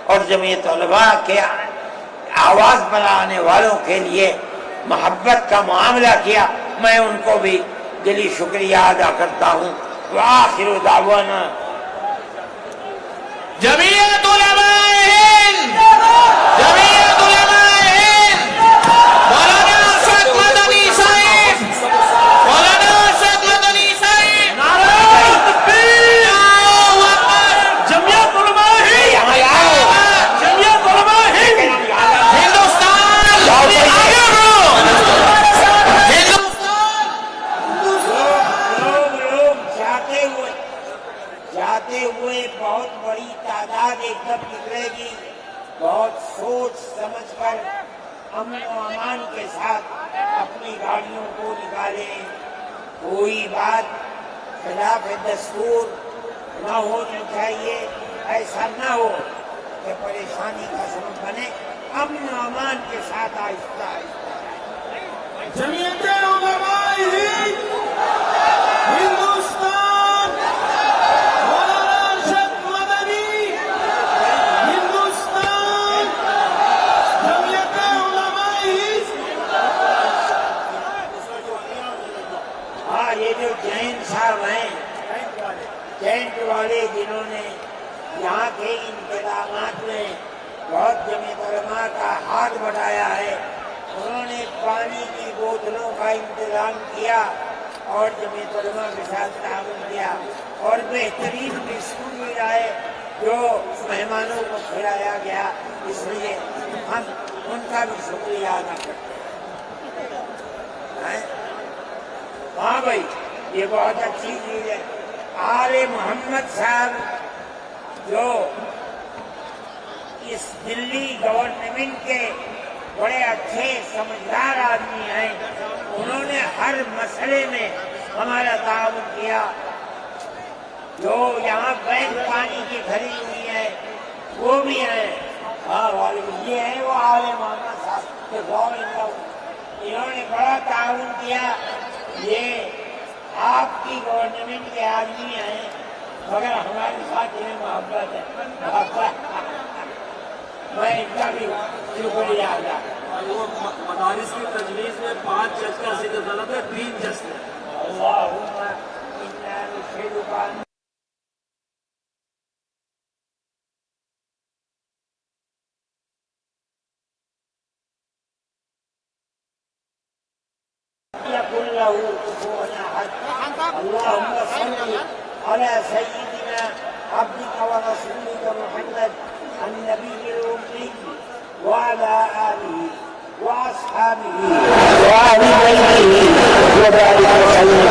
اور جمعیت علماء کے آواز بنانے والوں کے لیے محبت کا معاملہ کیا، میں ان کو بھی دلی شکریہ ادا کرتا ہوں. وآخر دعوانا جمعیت علماء ہند، جمعیت علماء ہند، مولانا ارشد مدنی صاحب، مولانا ارشد مدنی صاحب، نعرہ تکبیر! جمعیت علماء ہند! جمعیت علماء ہند! ہندوستان آگے بڑھو، ہندوستان لوگ جاتے ہوئے بہت بڑی تعداد ایک دم نکلے گی. بہت سوچ سمجھ کر امن و امان کے ساتھ اپنی گاڑیوں کو نکالیں. کوئی بات خلاف دستور نہ ہونی چاہیے، ایسا نہ ہو کہ پریشانی کا سبب بنے. امن و امان کے ساتھ آہستہ آہستہ جمعیت علماء ہند ہندوستان، مولانا ارشد مدنی ہندوستان، جمعیت علماء ہند. ہاں، یہ جو جین صاحب ہیں، ٹینٹ والے جنہوں نے یہاں کے انتظامات میں بہت جمعیت علماء کا ہاتھ بٹایا ہے، انہوں نے پانی کی بوتلوں کا انتظام کیا اور جمعیت علماء کے ساتھ تعاون کیا اور بہترین بسکٹ بھی لائے جو مہمانوں کو کھلایا گیا. اس لیے ہم ان کا بھی شکریہ ادا کرتے ہیں. ہاں بھائی، یہ بہت اچھی چیز ہے. آل محمد صاحب جو اس دلی گورنمنٹ کے بڑے اچھے سمجھدار آدمی ہیں، انہوں نے ہر مسئلے میں ہمارا تعاون کیا. جو یہاں بینک پانی کی کھڑی ہوئی ہے وہ بھی ہیں. ہاں، یہ ہے وہ آل محمد صاحب کے انہوں نے بڑا تعاون کیا. یہ آپ کی گورنمنٹ کے آدمی ہیں مگر ہمارے ساتھ انہیں محبت ہے. میں ان کا بھی شکریہ ادا کرتا ہوں. مدارس کی تجویز میں 5 جج کا ذکر غلط ہے، 3 جج ہے. اللہم انا نشہدک ان يكن له كفوا احد. اللهم صل على سيدنا عبدك ورسولك محمد النبي الأمي وعلى آله وأصحابه وأهل بيته وبارك وسلم